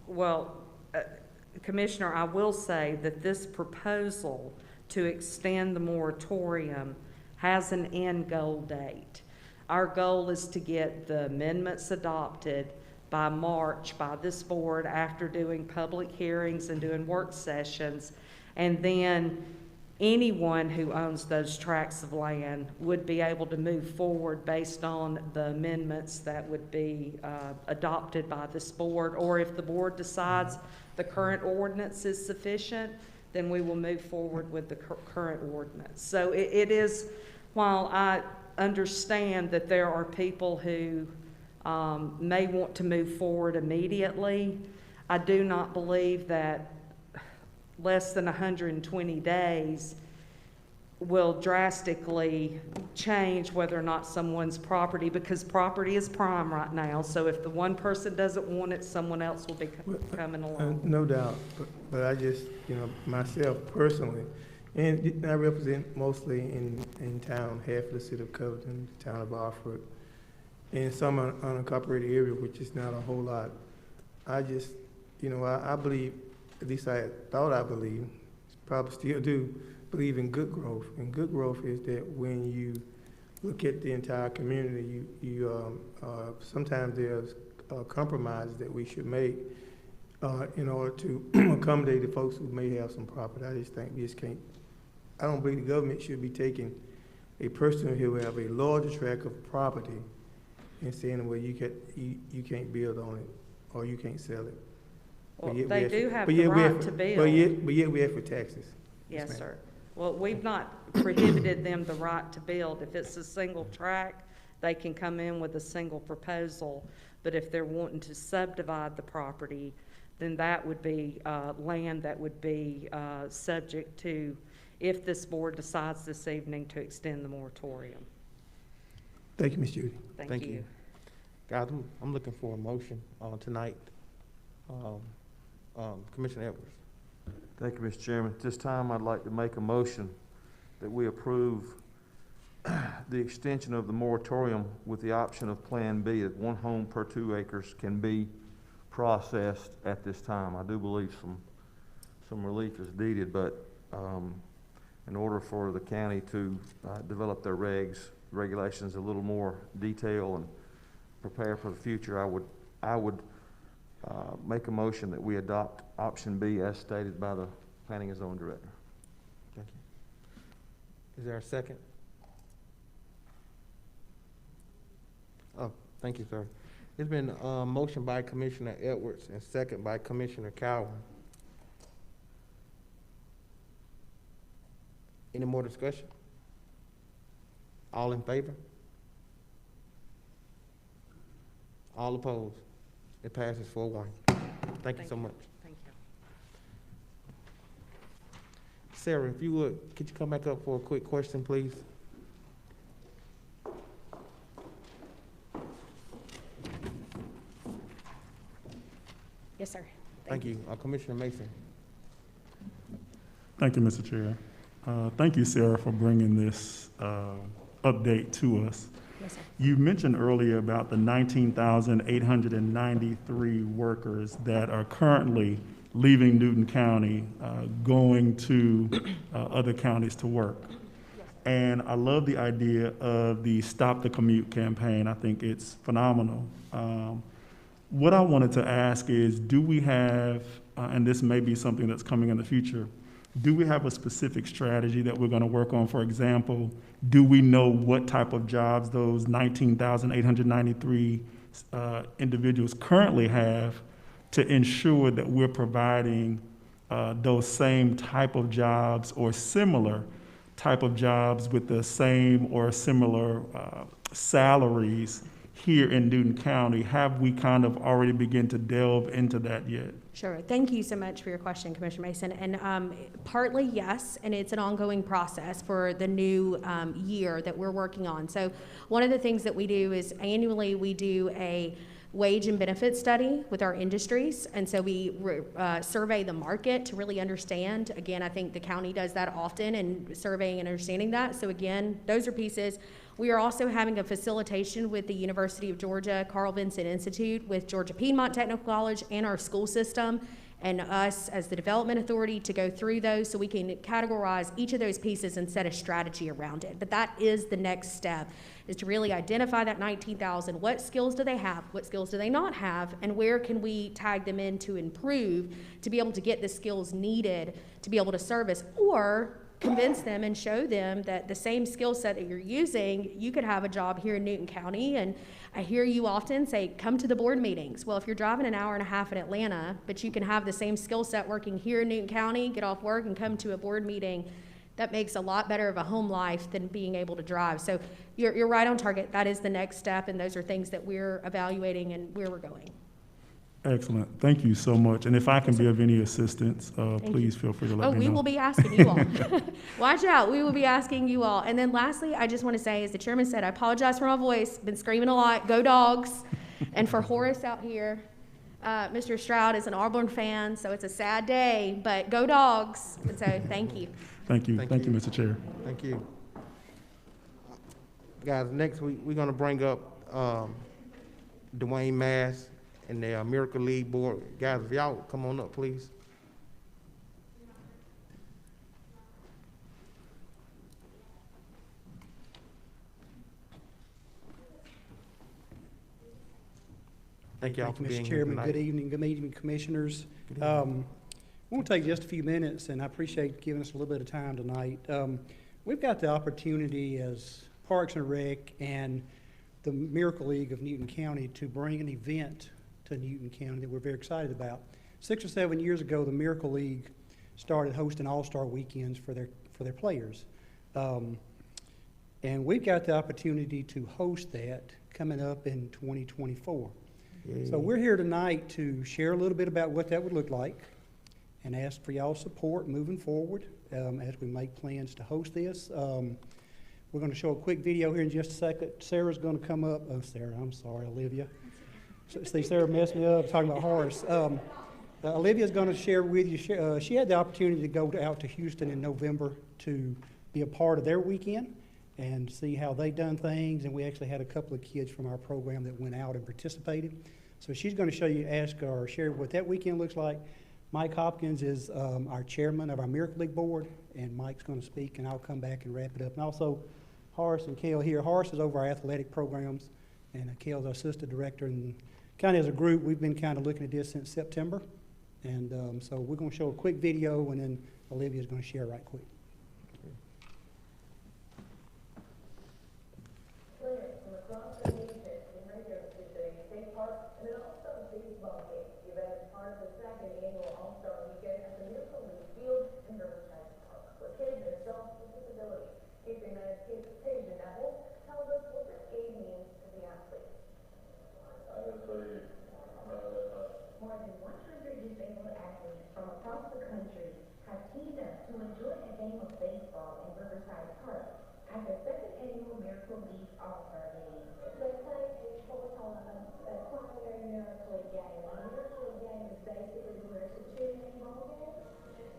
Well, Commissioner, I will say that this proposal to extend the moratorium has an end goal date. Our goal is to get the amendments adopted by March by this board, after doing public hearings and doing work sessions, and then anyone who owns those tracts of land would be able to move forward based on the amendments that would be adopted by this board. Or if the board decides the current ordinance is sufficient, then we will move forward with the current ordinance. So it is, while I understand that there are people who may want to move forward immediately, I do not believe that less than 120 days will drastically change whether or not someone's property, because property is prime right now. So if the one person doesn't want it, someone else will be coming along. No doubt, but I just, myself personally, and I represent mostly in town, half of the city of Covington, the town of Alfred, and some unincorporated area, which is not a whole lot. I just, I believe, at least I thought I believed, probably still do, believe in good growth. And good growth is that when you look at the entire community, sometimes there's compromises that we should make in order to accommodate the folks who may have some property. I just think we just can't. I don't believe the government should be taking a person who have a larger tract of property and saying, well, you can't build on it or you can't sell it. Well, they do have the right to build. But yet we have for taxes. Yes, sir. Well, we've not prohibited them the right to build. If it's a single tract, they can come in with a single proposal. But if they're wanting to subdivide the property, then that would be land that would be subject to, if this board decides this evening to extend the moratorium. Thank you, Ms. Judy. Thank you. Guys, I'm looking for a motion tonight. Commissioner Edwards. Thank you, Mr. Chairman. At this time, I'd like to make a motion that we approve the extension of the moratorium with the option of Plan B, that 1 home per 2 acres can be processed at this time. I do believe some relief is needed, but in order for the county to develop their regulations a little more detail and prepare for the future, I would make a motion that we adopt option B as stated by the Planning and Zoning Director. Thank you. Is there a second? Oh, thank you, sir. It's been a motion by Commissioner Edwards and second by Commissioner Cowan. Any more discussion? All in favor? All opposed? It passes 4-1. Thank you so much. Thank you. Sarah, if you would, could you come back up for a quick question, please? Yes, sir. Thank you. Commissioner Mason. Thank you, Mr. Chair. Thank you, Sarah, for bringing this update to us. Yes, sir. You mentioned earlier about the 19,893 workers that are currently leaving Newton County, going to other counties to work. And I love the idea of the Stop the Commute campaign. I think it's phenomenal. What I wanted to ask is, do we have, and this may be something that's coming in the future, do we have a specific strategy that we're going to work on? For example, do we know what type of jobs those 19,893 individuals currently have to ensure that we're providing those same type of jobs or similar type of jobs with the same or similar salaries here in Newton County? Have we kind of already begun to delve into that yet? Sure. Thank you so much for your question, Commissioner Mason. And partly yes, and it's an ongoing process for the new year that we're working on. So one of the things that we do is annually we do a wage and benefit study with our industries. And so we survey the market to really understand. Again, I think the county does that often in surveying and understanding that. So again, those are pieces. We are also having a facilitation with the University of Georgia Carl Vinson Institute, with Georgia Piedmont Technical College, and our school system, and us as the development authority to go through those so we can categorize each of those pieces and set a strategy around it. But that is the next step, is to really identify that 19,000. What skills do they have? What skills do they not have? And where can we tag them in to improve to be able to get the skills needed to be able to service, or convince them and show them that the same skill set that you're using, you could have a job here in Newton County. And I hear you often say, come to the board meetings. Well, if you're driving an hour and a half in Atlanta, but you can have the same skill set working here in Newton County, get off work and come to a board meeting, that makes a lot better of a home life than being able to drive. So you're right on target. That is the next step, and those are things that we're evaluating and where we're going. Excellent. Thank you so much. And if I can be of any assistance, please feel free to let Oh, me know. we will be asking you all. Watch out, we will be asking you all. And then lastly, I just want to say, as the chairman said, I apologize for my voice, been screaming a lot, go Dogs. And for Horace out here, Mr. Stroud is an Auburn fan, so it's a sad day, but go Dogs. And so, thank you. Thank you. Thank Thank you, you. Mr. Chair. Thank you. Guys, next we're gonna bring up, Dwayne Mass and the Miracle League Board. Guys, if y'all come on up, please. Thank y'all Thank for you, being Mr. here Chairman. tonight. Good evening, Commissioners. Good evening. I want to take just a few minutes, and I appreciate giving us a little bit of time tonight. We've got the opportunity as Parks and Rec and the Miracle League of Newton County to bring an event to Newton County that we're very excited about. 6 or 7 years ago, the Miracle League started hosting all-star weekends for their players. And we've got the opportunity to host that coming up in 2024. So we're here tonight to share a little bit about what that would look like and ask for y'all's support moving forward as we make plans to host this. We're going to show a quick video here in just a second. Sarah's going to come up. Oh, Sarah, I'm sorry, Olivia. See, Sarah messed me up talking about Horace. Olivia's going to share with you. She had the opportunity to go out to Houston in November to be a part of their weekend and see how they done things. And we actually had a couple of kids from our program that went out and participated. So she's going to show you, ask or share what that weekend looks like. Mike Hopkins is our chairman of our Miracle League board, and Mike's going to speak, and I'll come back and wrap it up. And also, Horace and Kale here. Horace is over our athletic programs, and Kale's our assistant director. And kind of as a group, we've been kind of looking at this since September. And so we're going to show a quick video, and then Olivia's going to share right quick. More than 100 disabled athletes from across the country have teamed up to enjoy a game of baseball in Riverside Park at the second annual Miracle League All-Star Game. They play what we call a primary Miracle game. A Miracle game is basically where it's a 2-inning ball game.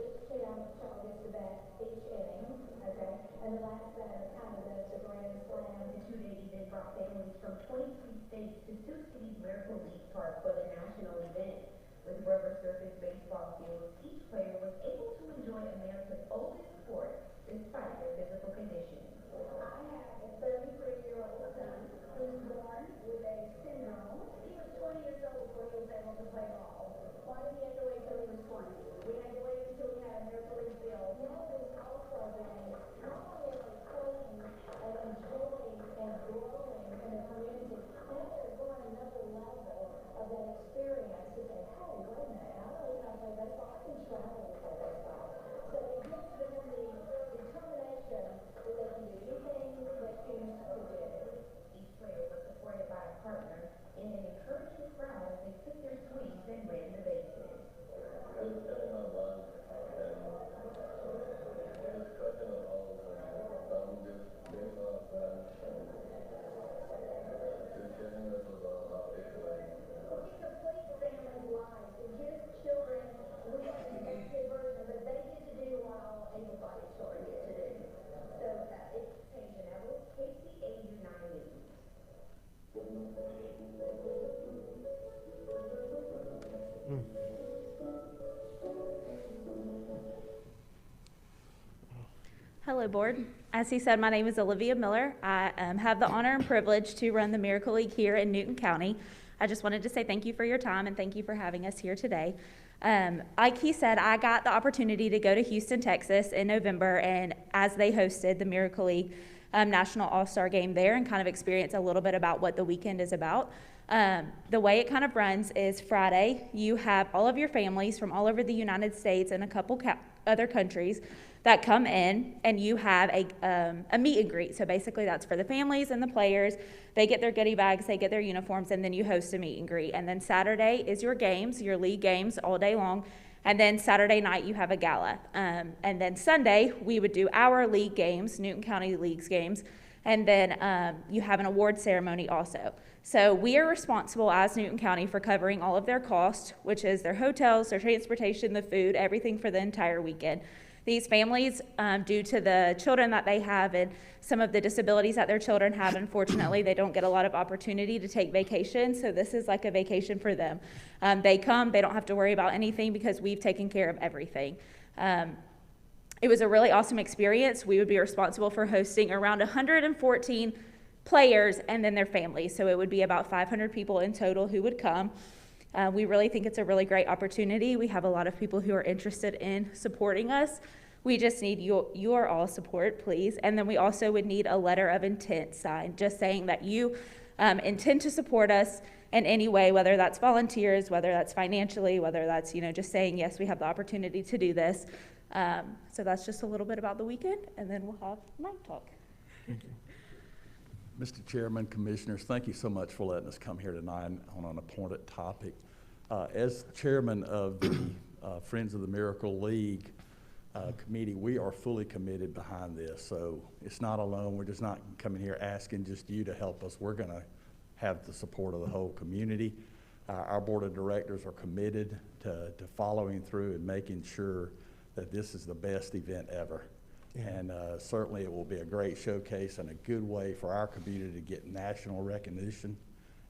Each kid on the show gets to bat each inning, okay? And the last batter kind of does the grand slam. The 2 days they brought families from 23 states to Sioux City Miracle League Park for the national event. With rubber surface baseball fields, each player was able to enjoy America's oldest sport despite their physical condition. I have a 33-year-old son who's born with a syndrome. He was 20 years old before he was able to play ball. Why did he have to wait till he was 20? We had to wait until we had a Miracle League field. We had this all-star game, not only are they playing and enjoying and growing in the community, now they're going another level of that experience to say, hey, wait a minute, I know how to play baseball, I can travel to play baseball. So it gives them the determination that they can do anything they choose to do. Each player was supported by a partner in an encouraging crowd as they took their swings and ran the bases. Hello, Board. As he said, my name is Olivia Miller. I have the honor and privilege to run the Miracle League here in Newton County. I just wanted to say thank you for your time and thank you for having us here today. Like he said, I got the opportunity to go to Houston, Texas in November, and as they hosted the Miracle League, National All-Star Game there and kind of experience a little bit about what the weekend is about. The way it kind of runs is Friday, you have all of your families from all over the United States and a couple other countries that come in, and you have a meet and greet. So basically that's for the families and the players. They get their goodie bags, they get their uniforms, and then you host a meet and greet. And then Saturday is your games, your league games all day long. And then Saturday night you have a gala. And then Sunday we would do our league games, Newton County Leagues games. And then you have an award ceremony also. So we are responsible as Newton County for covering all of their costs, which is their hotels, their transportation, the food, everything for the entire weekend. These families, due to the children that they have and some of the disabilities that their children have, unfortunately, they don't get a lot of opportunity to take vacation, so this is like a vacation for them. They come, they don't have to worry about anything because we've taken care of everything. It was a really awesome experience. We would be responsible for hosting around 114 players and then their families, so it would be about 500 people in total who would come. We really think it's a really great opportunity. We have a lot of people who are interested in supporting us. We just need your all support, please. And then we also would need a letter of intent signed, just saying that you intend to support us in any way, whether that's volunteers, whether that's financially, whether that's, just saying, yes, we have the opportunity to do this. So that's just a little bit about the weekend, and then we'll have night talk. Mr. Chairman, Commissioners, thank you so much for letting us come here tonight on an important topic. As chairman of the Friends of the Miracle League committee, we are fully committed behind this. So it's not alone. We're just not coming here asking just you to help us. We're going to have the support of the whole community. Our board of directors are committed to following through and making sure that this is the best event ever. Yeah. And certainly it will be a great showcase and a good way for our community to get national recognition.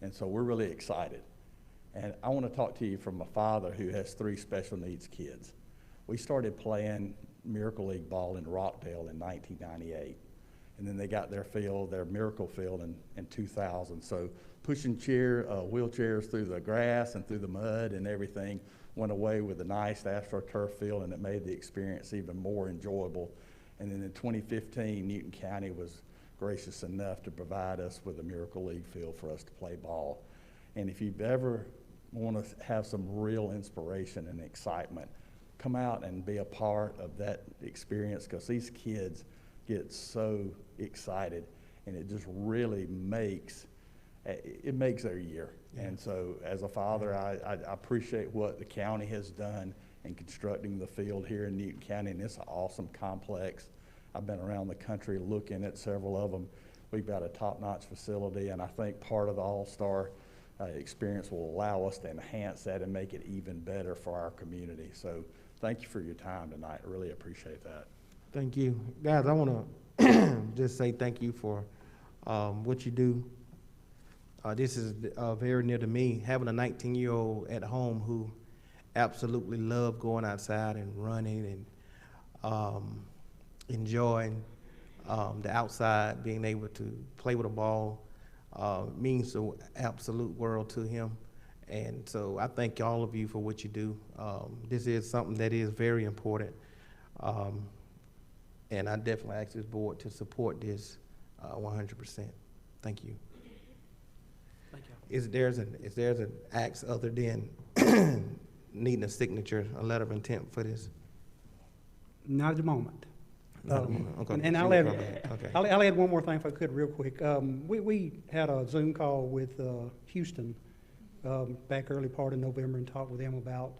And so we're really excited. And I want to talk to you from a father who has 3 special needs kids. We started playing Miracle League ball in Rockdale in 1998. And then they got their field, their Miracle Field in 2000. So pushing wheelchairs through the grass and through the mud and everything went away with a nice AstroTurf field, and it made the experience even more enjoyable. And then in 2015, Newton County was gracious enough to provide us with a Miracle League field for us to play ball. And if you've ever want to have some real inspiration and excitement, come out and be a part of that experience, because these kids get so excited, and it just really makes their year. Yeah. And so as a father, I appreciate what the county has done in constructing the field here in Newton County, and it's an awesome complex. I've been around the country looking at several of them. We've got a top-notch facility, and I think part of the All-Star experience will allow us to enhance that and make it even better for our community. So thank you for your time tonight. I really appreciate that. Thank you. Guys, I want to just say thank you for what you do. This is very near to me. Having a 19-year-old at home who absolutely loved going outside and running and enjoying the outside, being able to play with a ball, means the absolute world to him. And so I thank all of you for what you do. This is something that is very important. And I definitely ask this board to support this 100%. Thank you. Thank you. Is there an act other than needing a signature, a letter of intent for this? Not at the moment. Okay. And I'll add one more thing if I could real quick. We had a Zoom call with Houston back early part of November and talked with them about,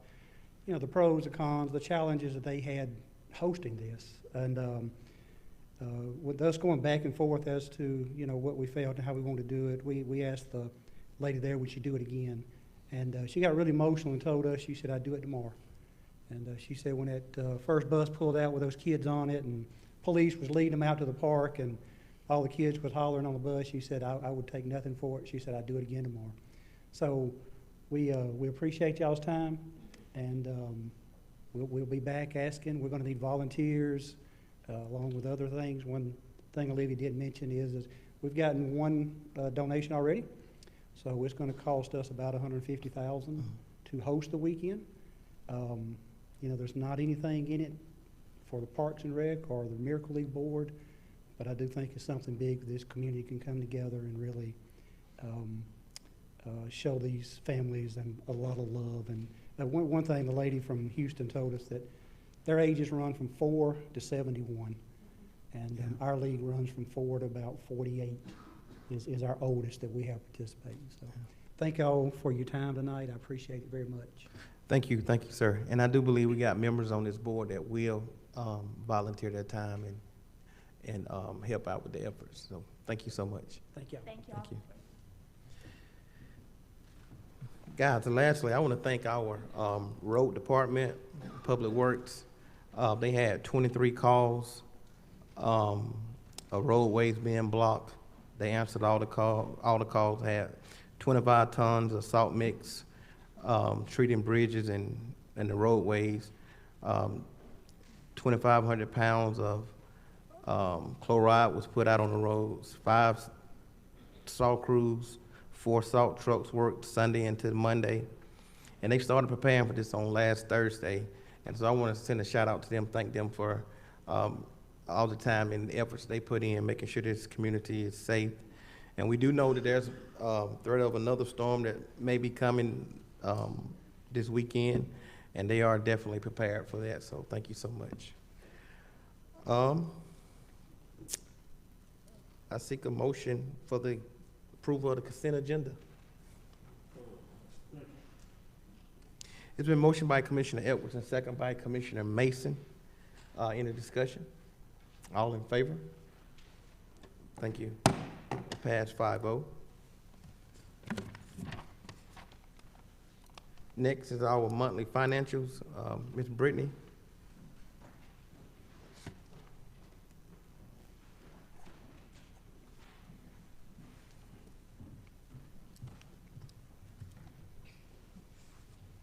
the pros, the cons, the challenges that they had hosting this. And with us going back and forth as to, what we felt and how we wanted to do it, we asked the lady there, would she do it again? And she got really emotional and told us, she said, I'd do it tomorrow. And she said when that first bus pulled out with those kids on it and police was leading them out to the park and all the kids was hollering on the bus, she said, I would take nothing for it. She said, I'd do it again tomorrow. So we appreciate y'all's time, and we'll be back asking. We're going to need volunteers along with other things. One thing Olivia didn't mention is we've gotten one donation already. So it's going to cost us about $150,000 to host the weekend. There's not anything in it for the Parks and Rec or the Miracle League Board, but I do think it's something big that this community can come together and really show these families a lot of love. And one thing the lady from Houston told us, that their ages run from 4 to 71, and our league runs from 4 to about 48 is our oldest that we have participating. So thank y'all for your time tonight. I appreciate it very much. Thank you, sir. And I do believe we got members on this board that will volunteer their time and help out with the efforts. So thank you so much. Thank you. Thank you all. Thank you. Guys, and lastly, I want to thank our road department, Public Works. They had 23 calls of roadways being blocked. They answered all the calls, had 25 tons of salt mix, treating bridges and the roadways, 2,500 pounds of chloride was put out on the roads, 5 salt crews, 4 salt trucks worked Sunday into Monday, and they started preparing for this on last Thursday. And so I want to send a shout out to them, thank them for all the time and the efforts they put in, making sure this community is safe. And we do know that there's a threat of another storm that may be coming this weekend, and they are definitely prepared for that. So thank you so much. I seek a motion for the approval of the consent agenda. It's been motioned by Commissioner Edwards and second by Commissioner Mason. Any discussion? All in favor? Thank you. Passed 5-0. Next is our monthly financials. Ms. Brittany.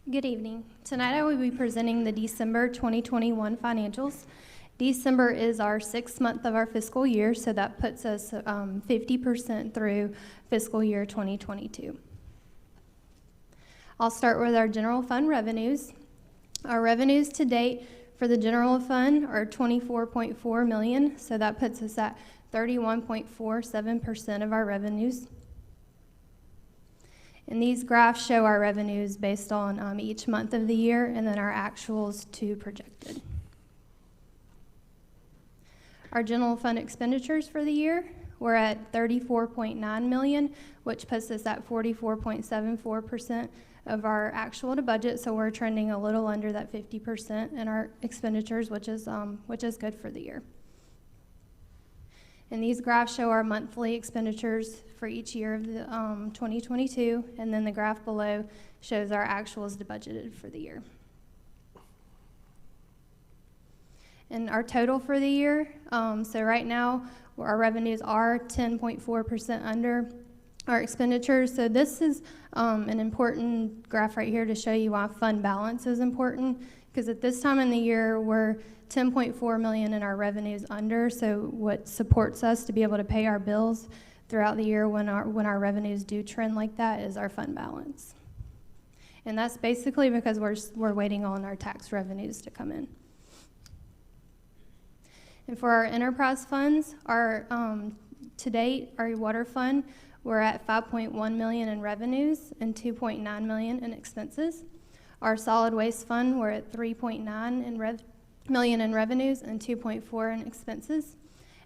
Good evening. Tonight I will be presenting the December 2021 financials. December is our 6th month of our fiscal year, so that puts us 50% through fiscal year 2022. I'll start with our general fund revenues. Our revenues to date for the general fund are $24.4 million, so that puts us at 31.47% of our revenues. And these graphs show our revenues based on each month of the year and then our actuals to projected. Our general fund expenditures for the year, we're at $34.9 million, which puts us at 44.74% of our actual to budget, so we're trending a little under that 50% in our expenditures, which is good for the year. And these graphs show our monthly expenditures for each year of the 2022, and then the graph below shows our actuals to budgeted for the year. And our total for the year, so right now our revenues are 10.4% under our expenditures. So this is an important graph right here to show you why fund balance is important, because at this time in the year we're 10.4 million in our revenues under, so what supports us to be able to pay our bills throughout the year when our revenues do trend like that is our fund balance. And that's basically because we're waiting on our tax revenues to come in. And for our enterprise funds, our to date, our water fund, we're at 5.1 million in revenues and 2.9 million in expenses. Our solid waste fund, we're at 3.9 million in revenues and 2.4 in expenses.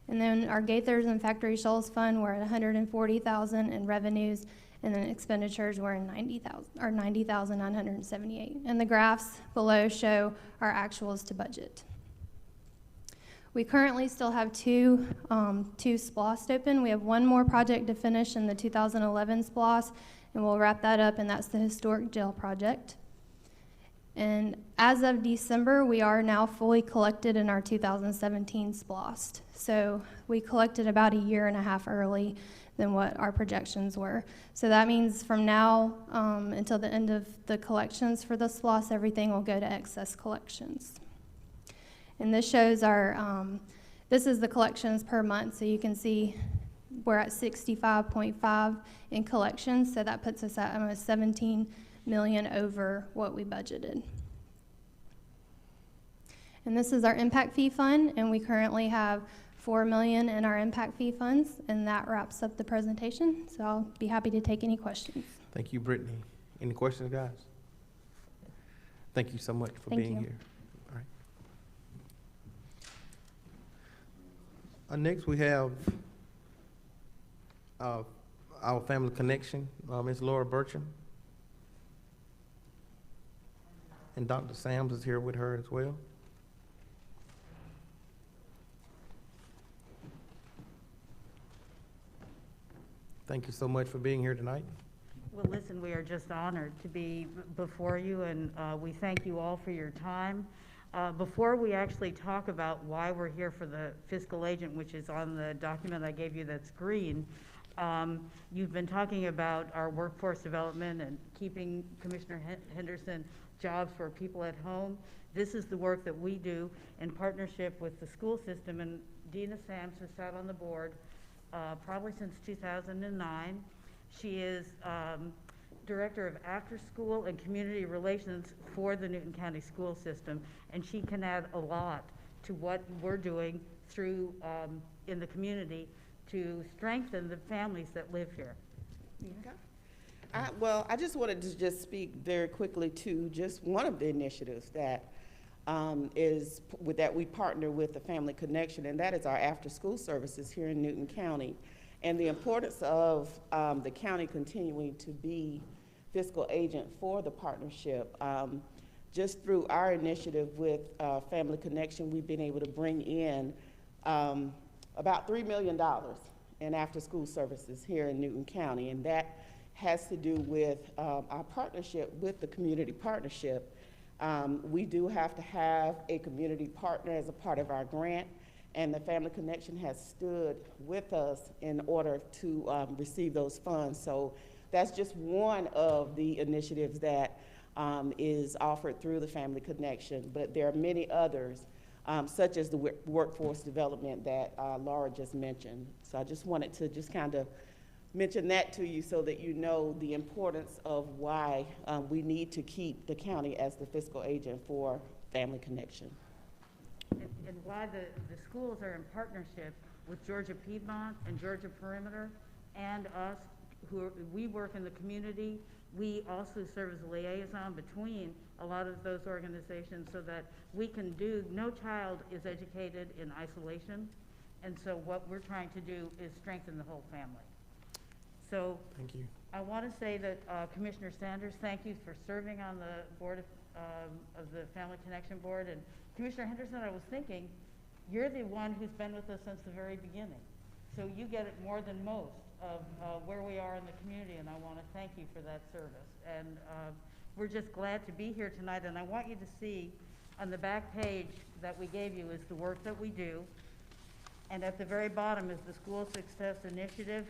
And then our Gaithers and Factory Shoals fund, we're at 140,000 in revenues, and then expenditures were in 90,978. And the graphs below show our actuals to budget. We currently still have two SPLOST open. We have one more project to finish in the 2011 SPLOST, and we'll wrap that up, and that's the historic jail project. And as of December, we are now fully collected in our 2017 SPLOST. So we collected about a year and a half early than what our projections were. So that means from now until the end of the collections for the SPLOST, everything will go to excess collections. And this shows our, this is the collections per month. So you can see we're at 65.5 in collections. So that puts us at almost 17 million over what we budgeted. And this is our impact fee fund, and we currently have $4 million in our impact fee funds, and that wraps up the presentation. So I'll be happy to take any questions. Thank you, Brittany. Any questions, guys? Thank you so much for Thank being you. here. All right. Next, we have our family connection, Ms. Laura Burcham. And Dr. Sams is here with her as well. Thank you so much for being here tonight. Well, listen, we are just honored to be before you, and we thank you all for your time. Before we actually talk about why we're here for the fiscal agent, which is on the document I gave you that's green, you've been talking about our workforce development and keeping, Commissioner Henderson, jobs for people at home. This is the work that we do in partnership with the school system, and Dina Sams has sat on the board probably since 2009. She is Director of After School and Community Relations for the Newton County School System, and she can add a lot to what we're doing through in the community to strengthen the families that live here. Okay. Well, I just wanted to just speak very quickly to just one of the initiatives that that we partner with the Family Connection, and that is our after-school services here in Newton County, and the importance of the county continuing to be fiscal agent for the partnership. Just through our initiative with Family Connection, we've been able to bring in about $3 million in after-school services here in Newton County, and that has to do with our partnership with the community partnership. We do have to have a community partner as a part of our grant, and the Family Connection has stood with us in order to receive those funds. So that's just one of the initiatives that is offered through the Family Connection, but there are many others, such as the workforce development that Laura just mentioned. So I just wanted to just kind of mention that to you so that you know the importance of why we need to keep the county as the fiscal agent for Family Connection. And why the schools are in partnership with Georgia Piedmont and Georgia Perimeter and us, we work in the community. We also serve as a liaison between a lot of those organizations so that we can no child is educated in isolation. And so what we're trying to do is strengthen the whole family. So thank you. I want to say that Commissioner Sanders, thank you for serving on the board of the Family Connection Board. And Commissioner Henderson, I was thinking, you're the one who's been with us since the very beginning. So you get it more than most of where we are in the community, and I want to thank you for that service. And we're just glad to be here tonight, and I want you to see on the back page that we gave you is the work that we do, and at the very bottom is the School Success Initiative,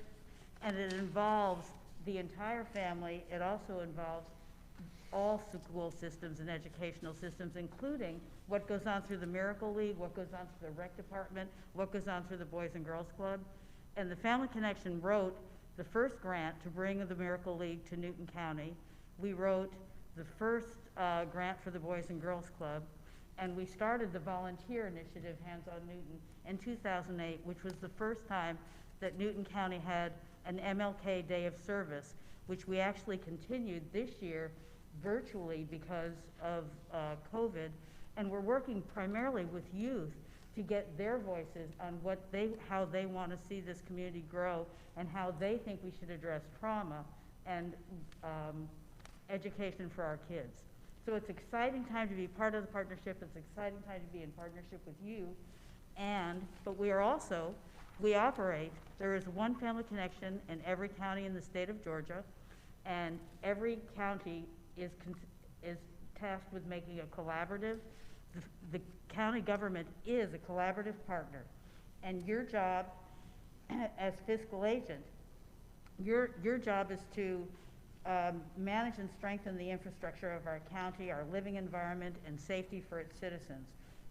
and it involves the entire family. It also involves all school systems and educational systems, including what goes on through the Miracle League, what goes on through the rec department, what goes on through the Boys and Girls Club. And the Family Connection wrote the first grant to bring the Miracle League to Newton County. We wrote the first grant for the Boys and Girls Club, and we started the volunteer initiative, Hands on Newton, in 2008, which was the first time that Newton County had an MLK Day of Service, which we actually continued this year virtually because of COVID, and we're working primarily with youth to get their voices on how they want to see this community grow and how they think we should address trauma and education for our kids. So it's an exciting time to be part of the partnership. It's an exciting time to be in partnership with you. But we operate, there is one Family Connection in every county in the state of Georgia, and every county is tasked with making a collaborative. The county government is a collaborative partner, and your job as fiscal agent, your job is to manage and strengthen the infrastructure of our county, our living environment, and safety for its citizens.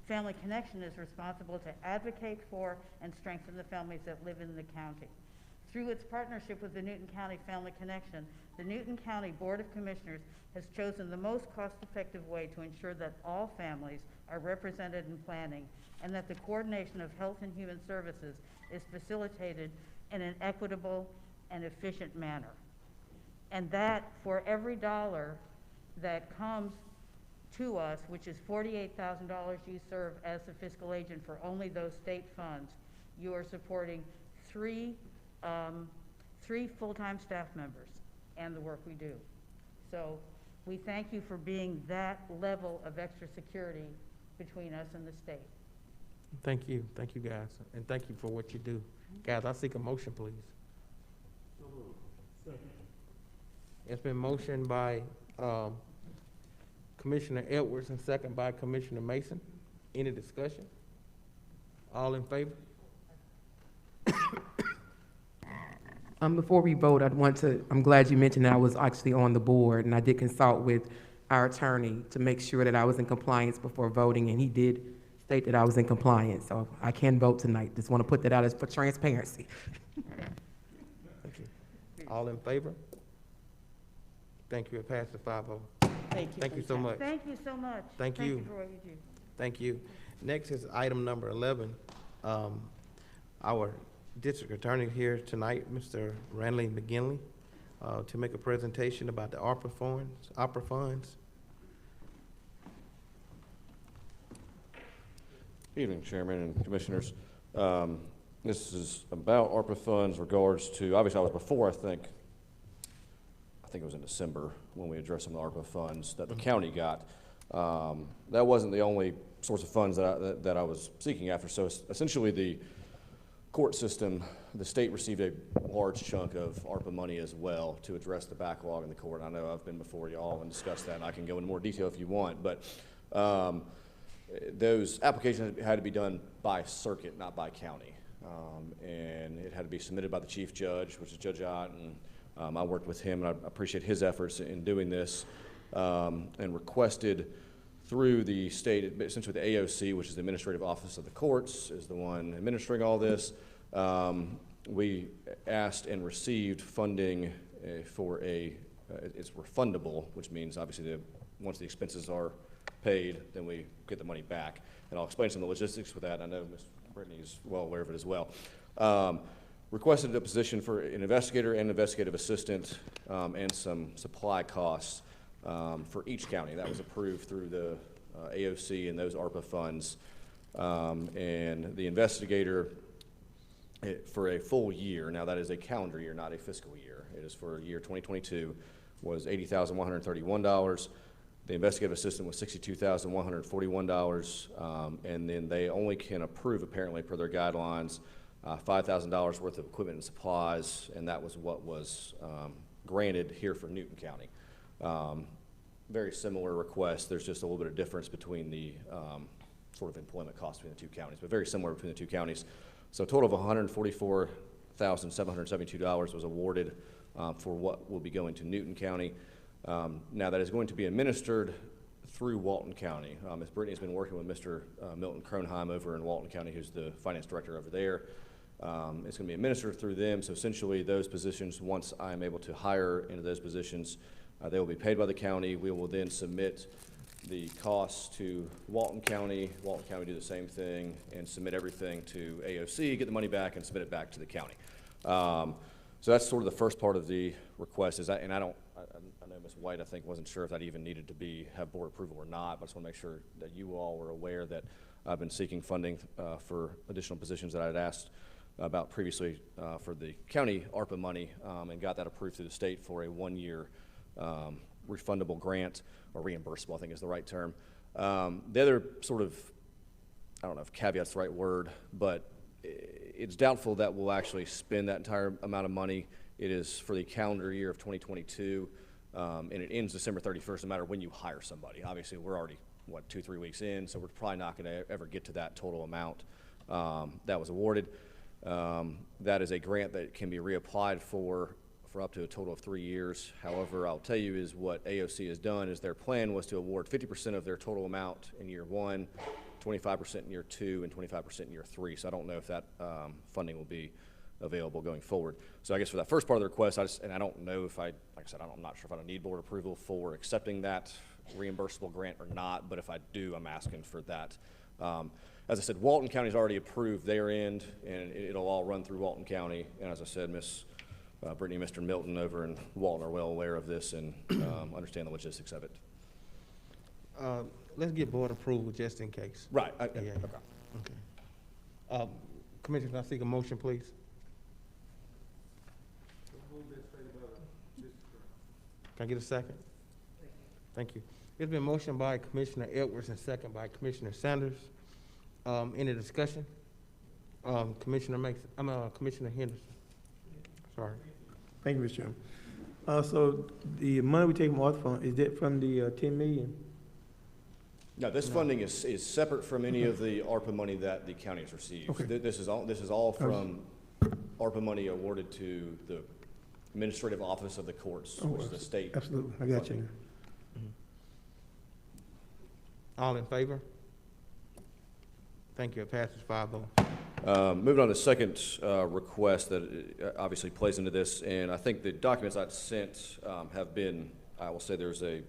Family Connection is responsible to advocate for and strengthen the families that live in the county. Through its partnership with the Newton County Family Connection, the Newton County Board of Commissioners has chosen the most cost-effective way to ensure that all families are represented in planning and that the coordination of health and human services is facilitated in an equitable and efficient manner. And that for every dollar that comes to us, which is $48,000 you serve as the fiscal agent for only those state funds, you are supporting three full-time staff members and the work we do. So we thank you for being that level of extra security between us and the state. Thank you, guys, and thank you for what you do. Guys, I seek a motion, please. It's been motioned by Commissioner Edwards and second by Commissioner Mason. Any discussion? All in favor? Before we vote, I'm glad you mentioned that I was actually on the board, and I did consult with our attorney to make sure that I was in compliance before voting, and he did state that I was in compliance, so I can vote tonight. Just want to put that out as for transparency. Thank you. All in favor? Thank you. It passes 5-0. Thank you. Thank you so much. Thank you so much. Thank you. Thank you for what you do. Thank you. Next is item number 11. Our district attorney here tonight, Mr. Ranley McGinley, to make a presentation about the Arpa Funds. Evening, Chairman and Commissioners. This is about ARPA funds regards to, obviously I was before, I think it was in December when we addressed some of the ARPA funds that the county got. That wasn't the only source of funds that I was seeking after. So essentially the court system, the state received a large chunk of ARPA money as well to address the backlog in the court. I know I've been before y'all and discussed that, and I can go into more detail if you want, but those applications had to be done by circuit, not by county. And it had to be submitted by the chief judge, which is Judge Ott, and I worked with him, and I appreciate his efforts in doing this, and requested through the state, essentially the AOC, which is the Administrative Office of the Courts, is the one administering all this. We asked and received funding for it's refundable, which means obviously once the expenses are paid, then we get the money back. And I'll explain some of the logistics with that. I know Ms. Brittany is well aware of it as well. Requested a position for an investigator and investigative assistant and some supply costs for each county. That was approved through the AOC and those ARPA funds. And the investigator for a full year, now that is a calendar year, not a fiscal year. It is for year 2022, was $80,131. The investigative assistant was $62,141, and then they only can approve, apparently, per their guidelines, $5,000 worth of equipment and supplies, and that was what was granted here for Newton County. Very similar request. There's just a little bit of difference between the sort of employment costs between the two counties, but very similar between the two counties. So a total of $144,772 was awarded for what will be going to Newton County. Now that is going to be administered through Walton County. Ms. Brittany has been working with Mr. Milton Kronheim over in Walton County, who's the finance director over there. It's going to be administered through them. So essentially those positions, once I am able to hire into those positions, they will be paid by the county. We will then submit the costs to Walton County. Walton County do the same thing and submit everything to AOC, get the money back, and submit it back to the county. So that's sort of the first part of the request. I know Ms. White, I think, wasn't sure if that even needed to have board approval or not, but I just want to make sure that you all were aware that I've been seeking funding for additional positions that I had asked about previously for the county ARPA money, and got that approved through the state for a one-year refundable grant, or reimbursable, I think is the right term. The other sort of, I don't know if caveat's the right word, but it's doubtful that we'll actually spend that entire amount of money. It is for the calendar year of 2022, and it ends December 31st, no matter when you hire somebody. Obviously, we're already, 2-3 weeks in, so we're probably not going to ever get to that total amount that was awarded. That is a grant that can be reapplied for up to a total of 3 years. However, I'll tell you is what AOC has done is their plan was to award 50% of their total amount in year 1, 25% in year 2, and 25% in year 3. So I don't know if that funding will be available going forward. So I guess for that first part of the request, I don't know if like I said, I'm not sure if I don't need board approval for accepting that reimbursable grant or not, but if I do, I'm asking for that. As I said, Walton County's already approved their end, and it'll all run through Walton County. And as I said, Miss Brittany and Mr. Milton over in Walton are well aware of this and understand the logistics of it. Let's get board approval just in case. Right. Okay. Commissioner, can I seek a motion, please? Can I get a second? Thank you. It's been motioned by Commissioner Edwards and second by Commissioner Sanders. Any discussion? Commissioner Henderson. Sorry. Thank you, Mr. Chairman. So the money we take from ARPA Fund, is that from the 10 million? No, this funding is separate from any of the ARPA money that the county has received. Okay. This is all from ARPA money awarded to the administrative office of the courts, which is the state. Absolutely, I got you. All in favor? Thank you. It passes 5-0. Moving on to the second request that obviously plays into this, and I think the documents I've sent have been, I will say there's a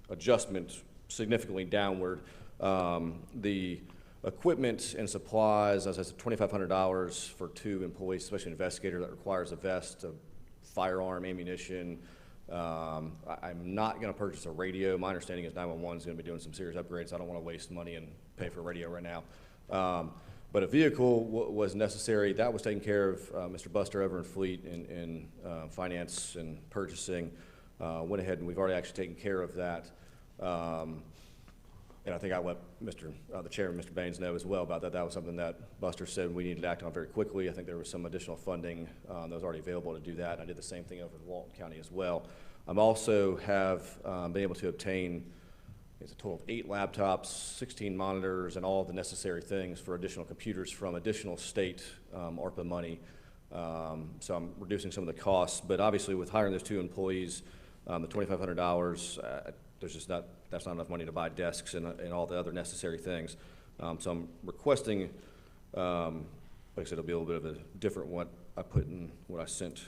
adjustment significantly downward. The equipment and supplies, as I said, $2,500 for 2 employees, especially an investigator that requires a vest, a firearm, ammunition. I'm not going to purchase a radio. My understanding is 911 is going to be doing some serious upgrades. I don't want to waste money and pay for a radio right now. But a vehicle was necessary. That was taken care of. Mr. Buster over in Fleet in finance and purchasing went ahead, and we've already actually taken care of that. And I think I let the chairman, Mr. Baines, know as well about that. That was something that Buster said we needed to act on very quickly. I think there was some additional funding that was already available to do that. I did the same thing over in Walton County as well. I also have been able to obtain, it's a total of 8 laptops, 16 monitors, and all the necessary things for additional computers from additional state ARPA money. So I'm reducing some of the costs. But obviously, with hiring those 2 employees, the $2,500, that's not enough money to buy desks and all the other necessary things. So I'm requesting, like I said, it'll be a little bit of a different what I put in what I sent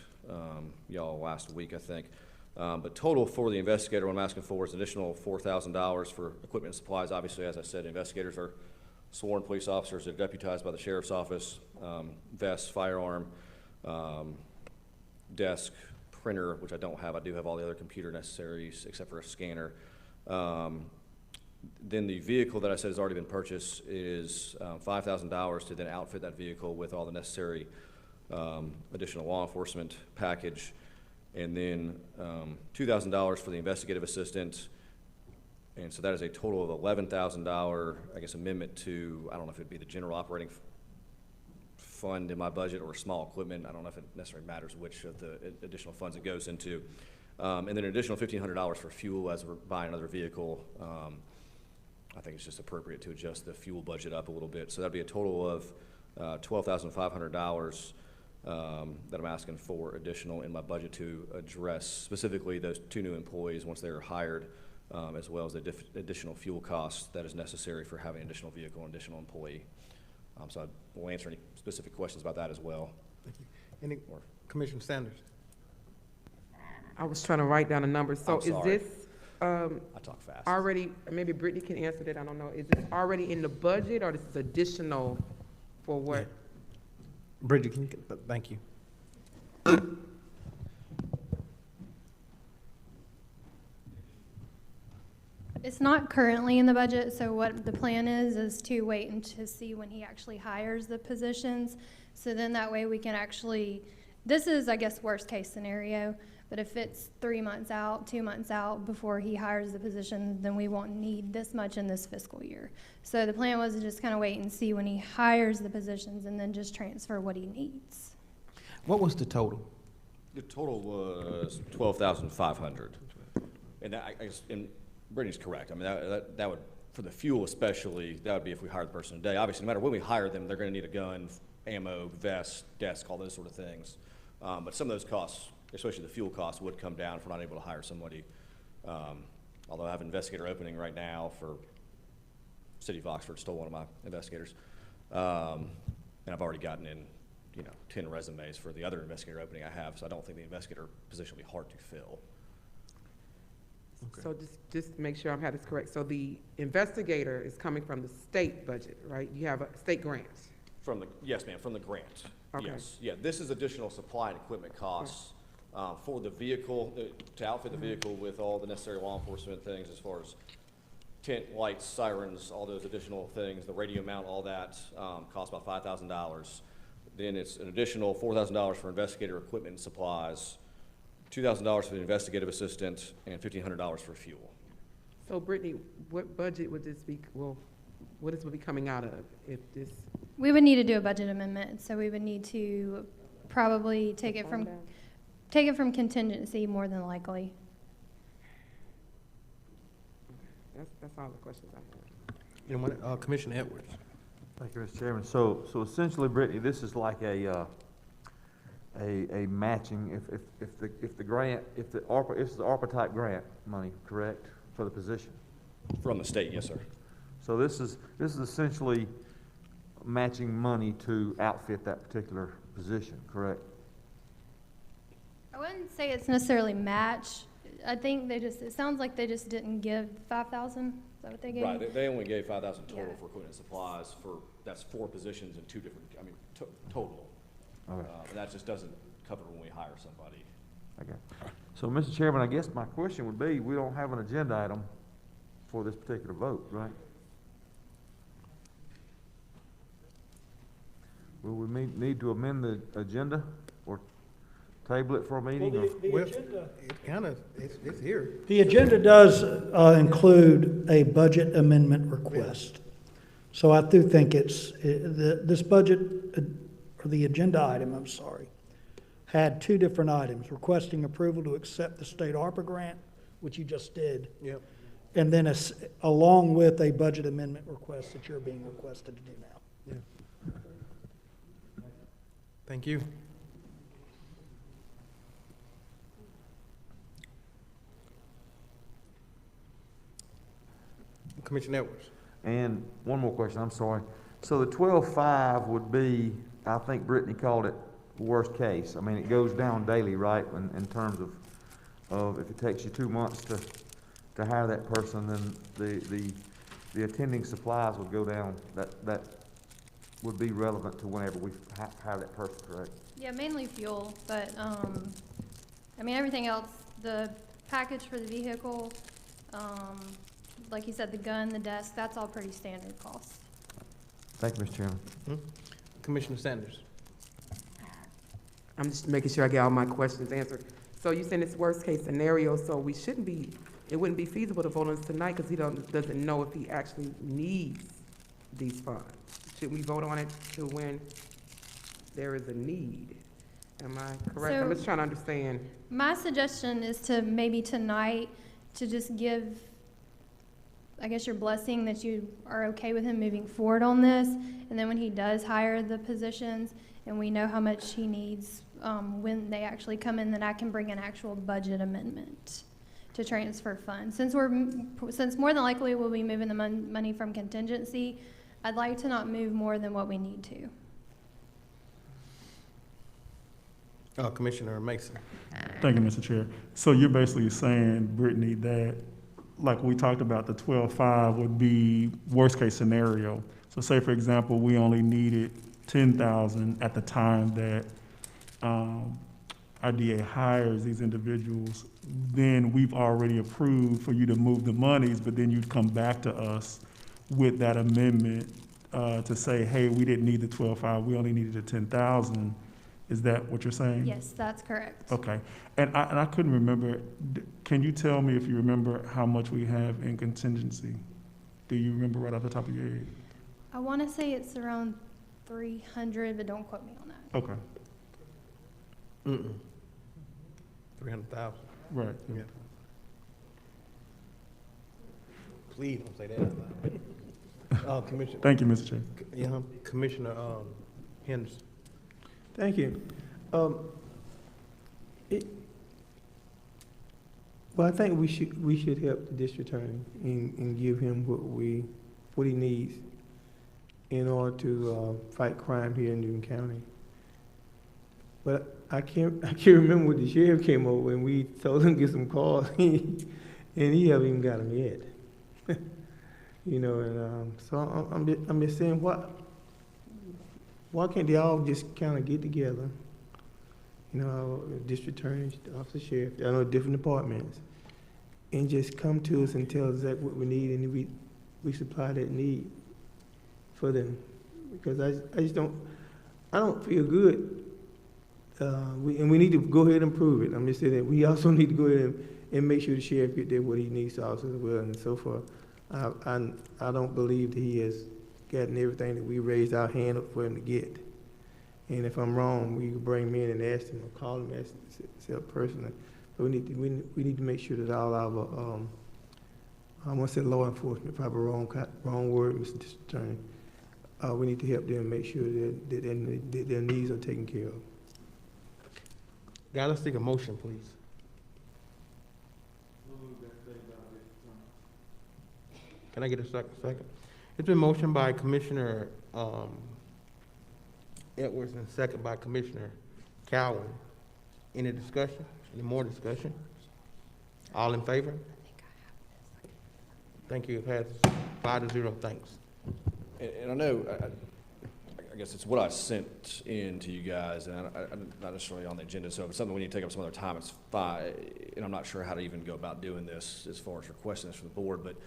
y'all last week, I think. But total for the investigator, what I'm asking for is an additional $4,000 for equipment and supplies. Obviously, as I said, investigators are sworn police officers. They're deputized by the sheriff's office. Vest, firearm, desk, printer, which I don't have. I do have all the other computer necessaries except for a scanner. Then the vehicle that I said has already been purchased is $5,000 to then outfit that vehicle with all the necessary additional law enforcement package. And then $2,000 for the investigative assistant. And so that is a total of $11,000, I guess, amendment to, I don't know if it'd be the general operating fund in my budget or small equipment. I don't know if it necessarily matters which of the additional funds it goes into. And then an additional $1,500 for fuel as we're buying another vehicle. I think it's just appropriate to adjust the fuel budget up a little bit. So that'd be a total of $12,500 that I'm asking for additional in my budget to address specifically those 2 new employees once they're hired, as well as the additional fuel costs that is necessary for having an additional vehicle and additional employee. So I will answer any specific questions about that as well. Thank you. Any, Commissioner Sanders? I was trying to write down a number. So is this I talk fast. already, maybe Brittany can answer that, I don't know. Is this already in the budget or this is additional for what? Yeah. Bridget, can you thank you. It's not currently in the budget, so what the plan is to wait and to see when he actually hires the positions. So then that way we can actually, this is, I guess, worst case scenario, but if it's 3 months out, 2 months out before he hires the position, then we won't need this much in this fiscal year. So the plan was to just kind of wait and see when he hires the positions and then just transfer what he needs. What was the total? The total was $12,500. And I guess, and Brittany's correct. I mean, that would, for the fuel especially, that would be if we hired the person today. Obviously, no matter when we hire them, they're going to need a gun, ammo, vest, desk, all those sort of things. But some of those costs, especially the fuel costs, would come down if we're not able to hire somebody. Although I have an investigator opening right now for City of Oxford, still one of my investigators. And I've already gotten in 10 resumes for the other investigator opening I have, so I don't think the investigator position will be hard to fill. So just to make sure I've had this correct. So the investigator is coming from the state budget, right? You have a state grant. Yes, ma'am, from the grant. Okay. Yes, yeah, this is additional supply and equipment costs for the vehicle, to outfit the vehicle with all the necessary law enforcement things as far as tent, lights, sirens, all those additional things, the radio mount, all that, costs about $5,000. Then it's an additional $4,000 for investigator equipment and supplies, $2,000 for the investigative assistant, and $1,500 for fuel. So Brittany, what budget would this be, well, what this would be coming out of if this? We would need to do a budget amendment, so we would need to probably take it from contingency more than likely. That's all the questions I have. Anyone, Commissioner Edwards? Thank you, Mr. Chairman. So essentially, Brittany, this is like a matching, if the grant, if the ARPA type grant money, correct, for the position? From the state, yes, sir. So this is essentially matching money to outfit that particular position, correct? I wouldn't say it's necessarily match. I think it sounds like they just didn't give 5,000. Is that what they gave? Right, they only gave 5,000 total Yeah. for equipment and supplies that's 4 positions and 2 different, total. Okay. But that just doesn't cover when we hire somebody. Okay. So, Mr. Chairman, I guess my question would be, we don't have an agenda item for this particular vote, right? Will we need to amend the agenda or table it for a meeting? The agenda, It's here. the agenda does include a budget amendment request. So I do think this budget, or the agenda item, I'm sorry, had 2 different items: requesting approval to accept the state ARPA grant, which you just did. Yep. And then along with a budget amendment request that you're being requested to do now. Thank you. Commissioner Edwards? And one more question, I'm sorry. So the 12.5 would be, I think Brittany called it worst case. I mean, it goes down daily, right, in terms of if it takes you 2 months to hire that person, then the attending supplies would go down. That would be relevant to whenever we hire that person, correct? Yeah, mainly fuel, but, everything else, the package for the vehicle, like you said, the gun, the desk, that's all pretty standard costs. Thank you, Mr. Chairman. Commissioner Sanders? I'm just making sure I get all my questions answered. So you saying it's worst case scenario, so it wouldn't be feasible to vote on this tonight because he doesn't know if he actually needs these funds. Should we vote on it to when there is a need? Am I correct? I'm just trying to understand. My suggestion is to maybe tonight to just give, I guess, your blessing that you are okay with him moving forward on this. And then when he does hire the positions and we know how much he needs when they actually come in, then I can bring an actual budget amendment to transfer funds. Since more than likely we'll be moving the money from contingency, I'd like to not move more than what we need to. Commissioner Mason? Thank you, Mr. Chair. So you're basically saying, Brittany, that like we talked about, the 12.5 would be worst case scenario. So say, for example, we only needed 10,000 at the time that our DA hires these individuals, then we've already approved for you to move the monies, but then you'd come back to us with that amendment to say, hey, we didn't need the 12.5, we only needed the 10,000. Is that what you're saying? Yes, that's correct. Okay. And I couldn't remember, can you tell me if you remember how much we have in contingency? Do you remember right off the top of your head? I want to say it's around 300, but don't quote me on that. Okay. 300,000. Right. Yeah. Please don't say that out loud. Commissioner. Thank you, Mr. Chair. Yeah, Commissioner Henderson. Thank you. Well, I think we should help the district attorney and give him what he needs in order to fight crime here in Newton County. But I can't remember what the sheriff came over and we told him to get some calls, and he haven't even got them yet. You know, and so I'm just saying, why can't they all just kind of get together? You know, district attorney, officer, sheriff, I know different departments, and just come to us and tell us exactly what we need, and we supply that need for them. Because I just don't feel good. We need to go ahead and prove it. I'm just saying that we also need to go ahead and make sure the sheriff get there what he needs also as well, and so forth. I don't believe that he has gotten everything that we raised our hand up for him to get. And if I'm wrong, we can bring me in and ask him or call him, ask him personally. But we need to make sure that all our I want to say law enforcement, probably wrong word, Mr. District Attorney. We need to help them make sure that their needs are taken care of. Guys, let's take a motion, please. Can I get a second? It's been motioned by Commissioner Edwards and second by Commissioner Cowan. Any discussion? Any more discussion? All in favor? Thank you. It passes 5-0. Thanks. And I know, I guess it's what I sent in to you guys, and I'm not necessarily on the agenda, so if it's something we need to take up some other time, it's fine. And I'm not sure how to even go about doing this as far as requesting this from the board, but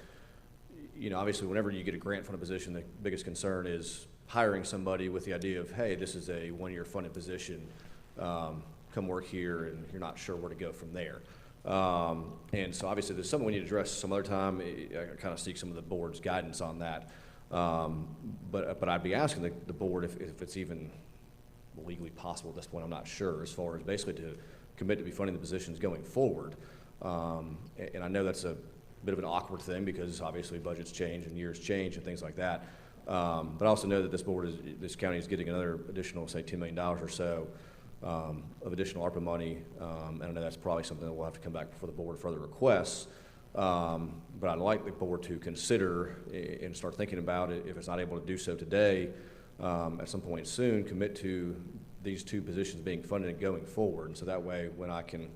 you know, obviously, whenever you get a grant funded position, the biggest concern is hiring somebody with the idea of, hey, this is a one-year funded position, come work here, and you're not sure where to go from there. And so obviously, there's something we need to address some other time. I kind of seek some of the board's guidance on that. But I'd be asking the board if it's even legally possible at this point. I'm not sure, as far as basically to commit to be funding the positions going forward. And I know that's a bit of an awkward thing because obviously budgets change and years change and things like that. But I also know that this county is getting another additional, say, $2 million or so of additional ARPA money. And I know that's probably something that we'll have to come back before the board for further requests. But I'd like the board to consider and start thinking about it, if it's not able to do so today, at some point soon, commit to these two positions being funded and going forward. And so that way, when I can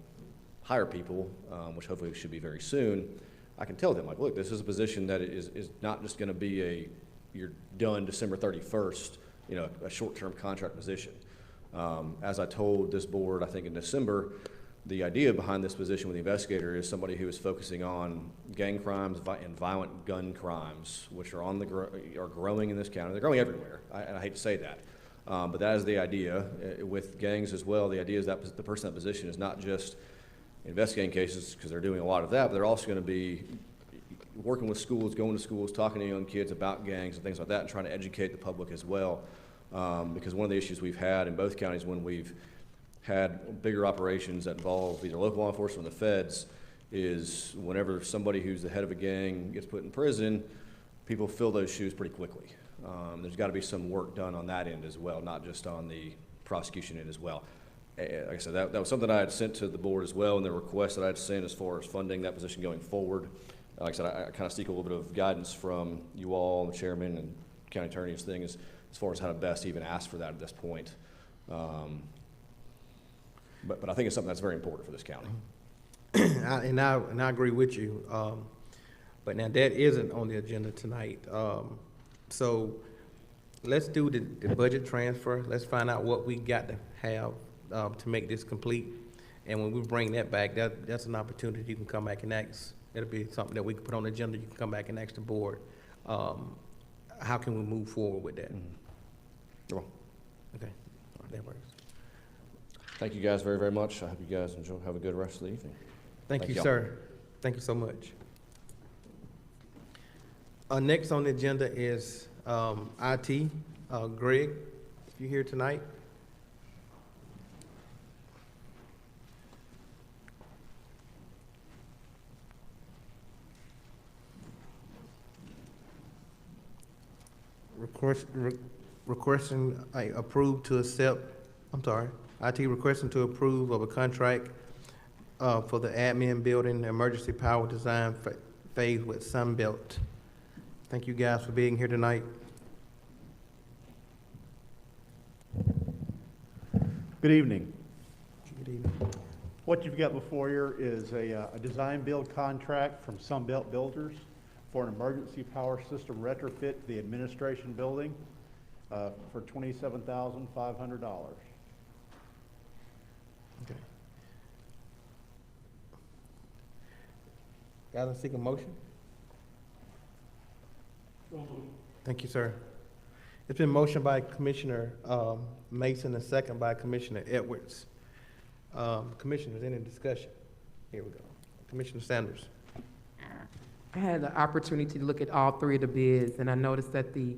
hire people, which hopefully should be very soon, I can tell them, like, look, this is a position that is not just going to be you're done December 31st, you know, a short-term contract position. As I told this board, I think in December, the idea behind this position with the investigator is somebody who is focusing on gang crimes and violent gun crimes, which are are growing in this county. They're growing everywhere, and I hate to say that. But that is the idea. With gangs as well, the idea is that the person in that position is not just investigating cases, because they're doing a lot of that, but they're also going to be working with schools, going to schools, talking to young kids about gangs and things like that, and trying to educate the public as well. Because one of the issues we've had in both counties when we've had bigger operations that involve either local law enforcement or the feds is whenever somebody who's the head of a gang gets put in prison, people fill those shoes pretty quickly. There's got to be some work done on that end as well, not just on the prosecution end as well. Like I said, that was something I had sent to the board as well, and the request that I had sent as far as funding that position going forward. Like I said, I kind of seek a little bit of guidance from you all, the chairman and county attorney's thing as far as how to best even ask for that at this point. But I think it's something that's very important for this county. And I agree with you. But now that isn't on the agenda tonight. So let's do the budget transfer. Let's find out what we got to have to make this complete. And when we bring that back, that's an opportunity you can come back and ask. It'll be something that we can put on the agenda. You can come back and ask the board. How can we move forward with that? Sure. Okay, that works. Thank you guys very, very much. I hope you guys have a good rest of the evening. Thank you, sir. Thank you so much. Next on the agenda is IT. Greg, if you're here tonight. Requesting approve to accept, IT requesting to approve of a contract for the admin building emergency power design phase with Sunbelt. Thank you guys for being here tonight. Good evening. Good evening. What you've got before you is a design build contract from Sunbelt Builders for an emergency power system retrofit to the administration building for $27,500. Okay. Guys, I seek a motion. Thank you, sir. It's been motioned by Commissioner Mason and second by Commissioner Edwards. Commissioners, any discussion? Here we go. Commissioner Sanders. I had the opportunity to look at all three of the bids, and I noticed that the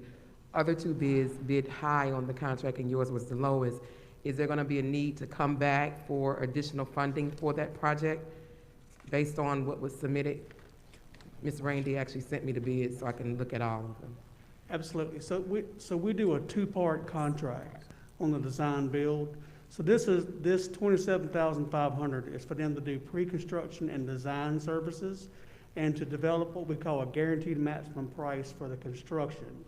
other two bids bid high on the contract and yours was the lowest. Is there gonna be a need to come back for additional funding for that project based on what was submitted? Ms. Randy actually sent me the bids so I can look at all of them. Absolutely. So we do a two-part contract on the design build. So this $27,500 is for them to do pre-construction and design services and to develop what we call a guaranteed maximum price for the construction.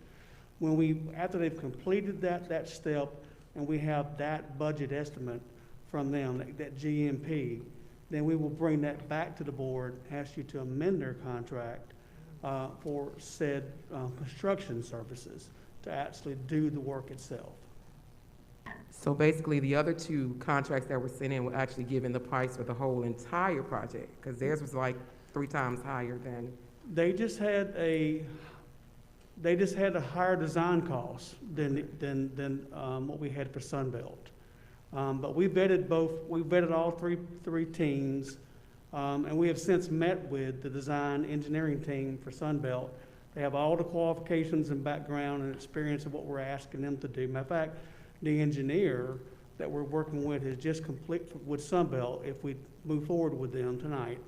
After they've completed that step and we have that budget estimate from them, that GMP, then we will bring that back to the board, ask you to amend their contract for said construction services to actually do the work itself. So basically, the other two contracts that were sent in were actually given the price for the whole entire project, because theirs was like 3 times higher than. They just had a higher design cost than what we had for Sunbelt. But we vetted all three teams, and we have since met with the design engineering team for Sunbelt. They have all the qualifications and background and experience of what we're asking them to do. Matter of fact, the engineer that we're working with has just completed with Sunbelt, if we move forward with them tonight,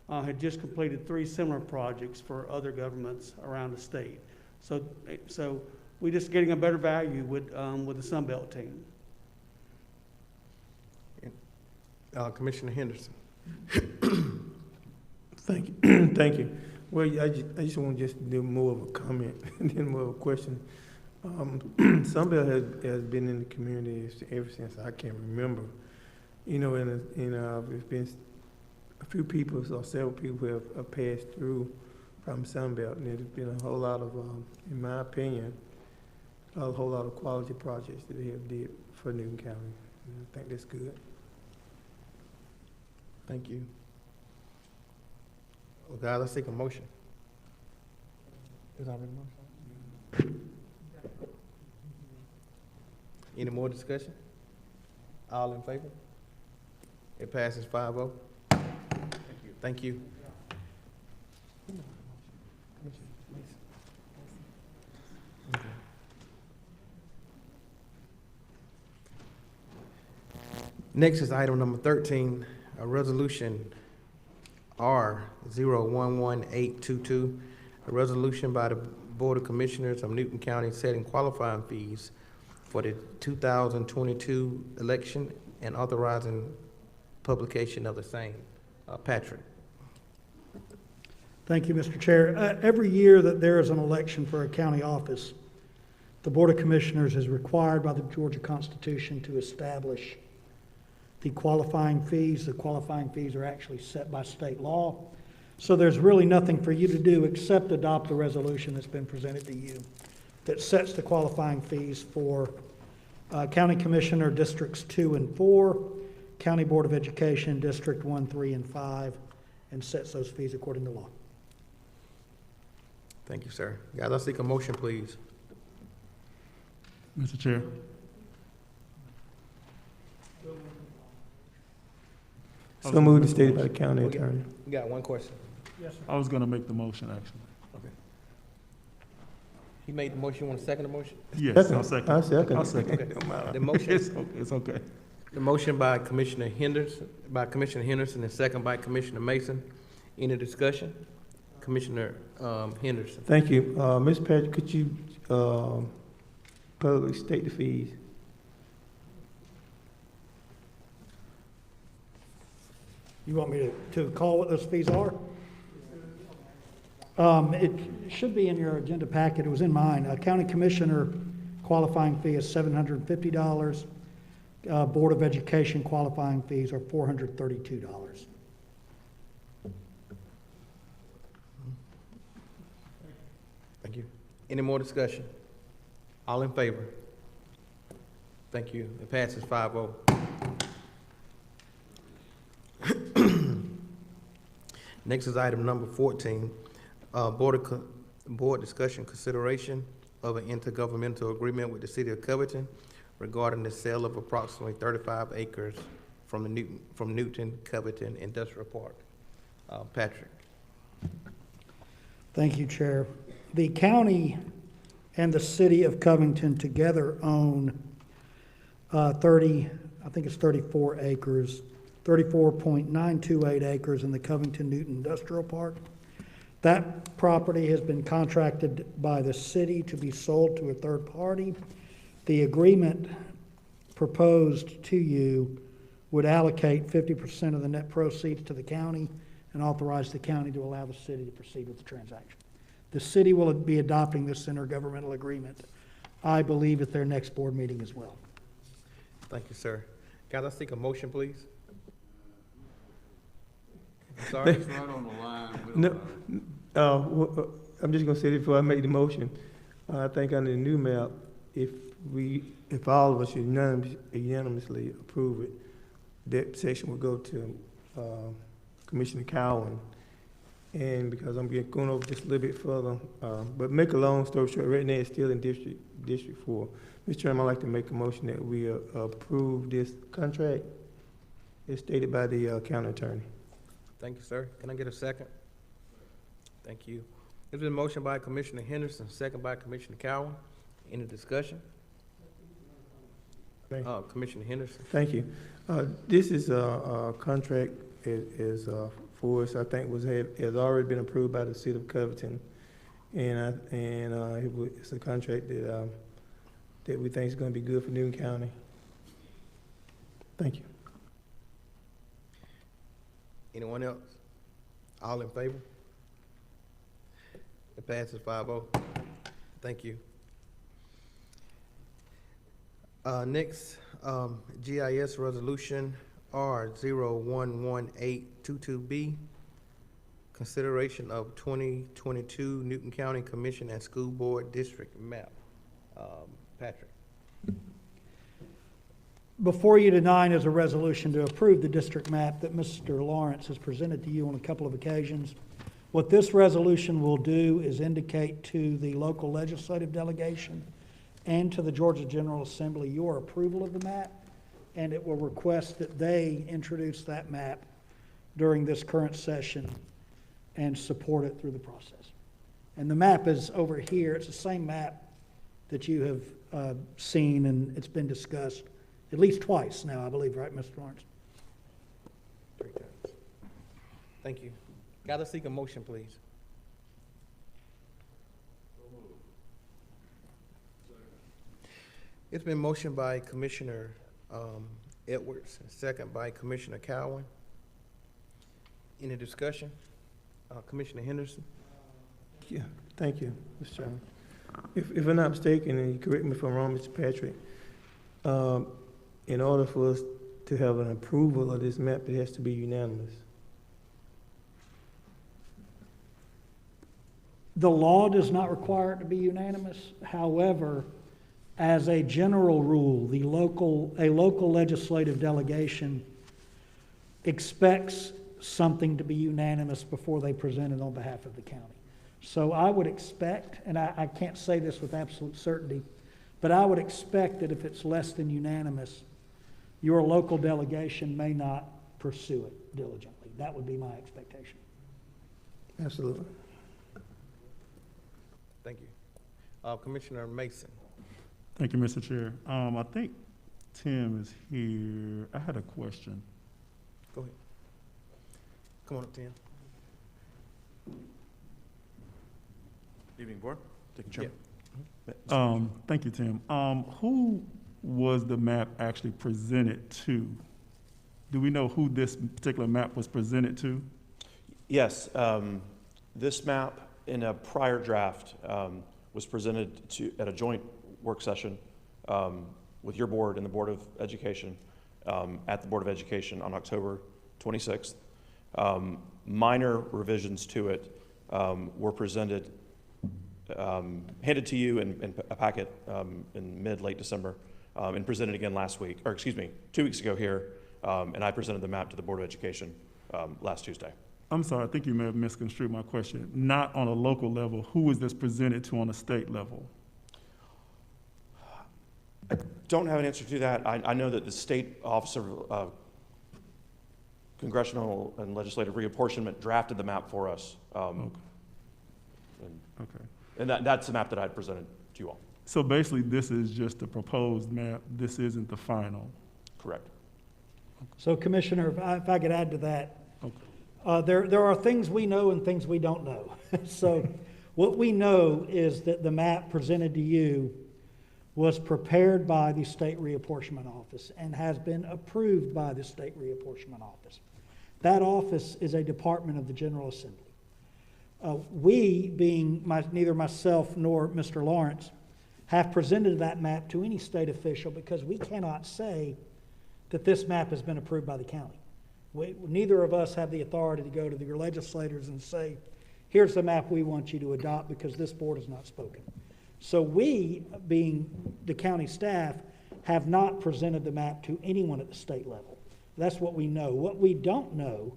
had just completed 3 similar projects for other governments around the state. So we're just getting a better value with the Sunbelt team. Commissioner Henderson. Thank you. Thank you. Well, I just want to just do more of a comment than more of a question. Sunbelt has been in the community ever since I can remember. You know, there's been a few people or several people who have passed through from Sunbelt, and there's been a whole lot of, in my opinion, a whole lot of quality projects that they have did for Newton County. And I think that's good. Thank you. Well, guys, let's take a motion. Is already a motion? Any more discussion? All in favor? It passes 5-0. Thank you. Next is item number 13, a resolution R011822, a resolution by the Board of Commissioners of Newton County setting qualifying fees for the 2022 election and authorizing publication of the same. Patrick. Thank you, Mr. Chair. Every year that there is an election for a county office, the Board of Commissioners is required by the Georgia Constitution to establish the qualifying fees. The qualifying fees are actually set by state law. So there's really nothing for you to do except adopt the resolution that's been presented to you that sets the qualifying fees for County Commissioner Districts 2 and 4, County Board of Education District 1, 3, and 5, and sets those fees according to law. Thank you, sir. Guys, I'll seek a motion, please. Mr. Chair. So moved and stated by the county attorney. We got one question. Yes, sir. I was going to make the motion, actually. Okay. He made the motion. You want to second the motion? Yes, I'll second. I'll second. I'll second. Okay. The motion. It's okay. The motion by Commissioner Henderson, and second by Commissioner Mason. Any discussion? Commissioner Henderson. Thank you. Ms. Patrick, could you publicly state the fees? You want me to call what those fees are? It should be in your agenda packet. It was in mine. A county commissioner qualifying fee is $750. Board of Education qualifying fees are $432. Thank you. Any more discussion? All in favor? Thank you. It passes 5-0. Next is item number 14, board discussion consideration of an intergovernmental agreement with the city of Covington regarding the sale of approximately 35 acres from the Newton Covington Industrial Park. Patrick. Thank you, Chair. The county and the city of Covington together own 34 acres, 34.928 acres in the Covington Newton Industrial Park. That property has been contracted by the city to be sold to a third party. The agreement proposed to you would allocate 50% of the net proceeds to the county and authorize the county to allow the city to proceed with the transaction. The city will be adopting this intergovernmental agreement, I believe, at their next board meeting as well. Thank you, sir. Guys, let's take a motion, please. Sorry. It's right on the line. No, I'm just gonna say this before I make the motion. I think under the new map, if all of us unanimously approve it, that section will go to Commissioner Cowan. And because I'm going over just a little bit further, but make a long story short, right now it's still in District 4. Mr. Chairman, I'd like to make a motion that we approve this contract as stated by the county attorney. Thank you, sir. Can I get a second? Thank you. There's been a motion by Commissioner Henderson, second by Commissioner Cowan. Any discussion? Commissioner Henderson. Thank you. This is a contract is for us. I think has already been approved by the city of Covington, and it's a contract that we think is going to be good for Newton County. Thank you. Anyone else? All in favor? It passes 5-0. Thank you. Next, GIS Resolution R011822B, consideration of 2022 Newton County Commission and School Board District Map. Patrick. Before you tonight is a resolution to approve the district map that Mr. Lawrence has presented to you on a couple of occasions. What this resolution will do is indicate to the local legislative delegation and to the Georgia General Assembly your approval of the map, and it will request that they introduce that map during this current session and support it through the process. And the map is over here. It's the same map that you have seen, and it's been discussed at least twice now, I believe, right, Mr. Lawrence? 3 times. Thank you. Got to seek a motion, please. It's been motioned by Commissioner Edwards, and second by Commissioner Cowan. Any discussion? Commissioner Henderson? Yeah, thank you, Mr. Chairman. If I'm not mistaken, and you correct me if I'm wrong, Mr. Patrick, in order for us to have an approval of this map, it has to be unanimous. The law does not require it to be unanimous. However, as a general rule, a local legislative delegation expects something to be unanimous before they present it on behalf of the county. So I would expect, and I can't say this with absolute certainty, but I would expect that if it's less than unanimous, your local delegation may not pursue it diligently. That would be my expectation. Absolutely. Thank you. Commissioner Mason. Thank you, Mr. Chair. I think Tim is here. I had a question. Go ahead. Come on up, Tim. Evening, Board. Taking chair. Yeah. Thank you, Tim. Who was the map actually presented to? Do we know who this particular map was presented to? Yes, this map in a prior draft was presented at a joint work session with your board and the Board of Education at the Board of Education on October 26th. Minor revisions to it were presented, handed to you in a packet in late December, and presented again last week, or excuse me, 2 weeks ago here, and I presented the map to the Board of Education last Tuesday. I'm sorry, I think you may have misconstrued my question. Not on a local level, who was this presented to on a state level? I don't have an answer to that. I know that the State Office of Congressional and Legislative Reapportionment drafted the map for us. Okay. And that's the map that I had presented to you all. So basically, this is just the proposed map. This isn't the final. Correct. So Commissioner, if I could add to that, Okay. there are things we know and things we don't know. So what we know is that the map presented to you was prepared by the State Reapportionment Office and has been approved by the State Reapportionment Office. That office is a department of the General Assembly. We, being neither myself nor Mr. Lawrence, have presented that map to any state official because we cannot say that this map has been approved by the county. Neither of us have the authority to go to your legislators and say, here's the map we want you to adopt because this board has not spoken. So we, being the county staff, have not presented the map to anyone at the state level. That's what we know. What we don't know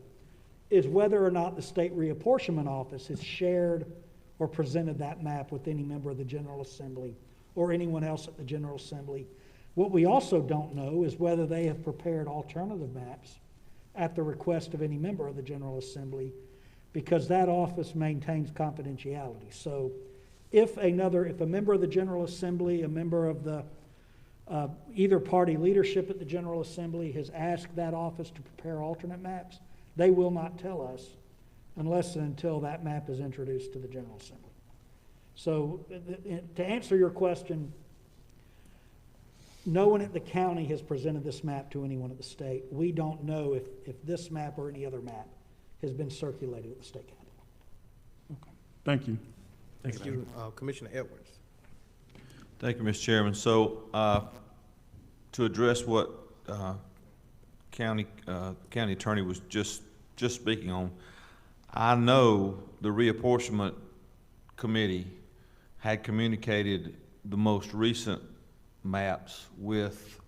is whether or not the State Reapportionment Office has shared or presented that map with any member of the General Assembly or anyone else at the General Assembly. What we also don't know is whether they have prepared alternative maps at the request of any member of the General Assembly, because that office maintains confidentiality. So if a member of the General Assembly, a member of the either party leadership at the General Assembly has asked that office to prepare alternate maps, they will not tell us unless and until that map is introduced to the General Assembly. So to answer your question, no one at the county has presented this map to anyone at the state. We don't know if this map or any other map has been circulated at the state capitol. Okay. Thank you. Thank you. Commissioner Edwards. Thank you, Mr. Chairman. So to address what county attorney was just speaking on, I know the reapportionment committee had communicated the most recent maps with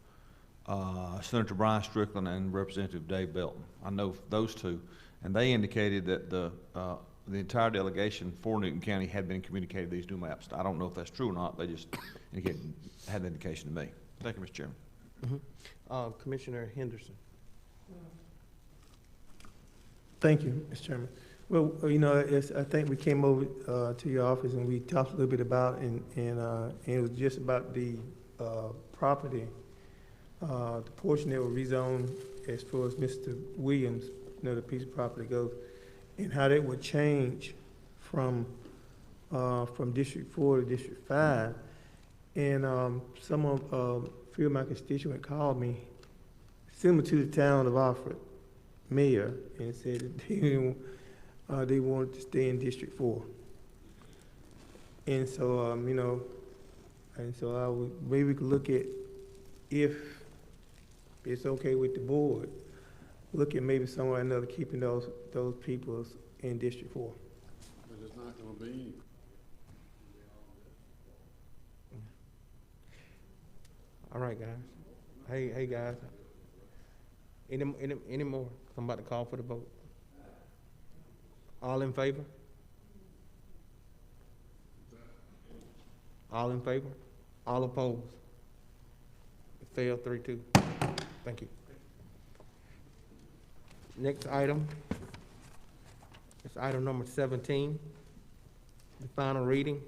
Senator Brian Strickland and Representative Dave Belton. I know those two, and they indicated that the entire delegation for Newton County had been communicated these new maps. I don't know if that's true or not. They just had the indication to me. Thank you, Mr. Chairman. Mm-hmm. Commissioner Henderson. Thank you, Mr. Chairman. Well, I think we came over to your office and we talked a little bit about, and it was just about the property, the portion that was rezoned as far as Mr. Williams, the piece of property goes, and how that would change from District 4 to District 5. And a few of my constituents called me, similar to the town of Alfred, mayor, and said that they wanted to stay in District 4. And so, maybe we could look at, if it's okay with the board, look at maybe somewhere or another keeping those people in District 4. But it's not going to be. All right, guys. Hey, guys. Any more? I'm about to call for the vote. All in favor? All in favor? All opposed? It failed 3-2. Thank you. Next item is item number 17, the final reading,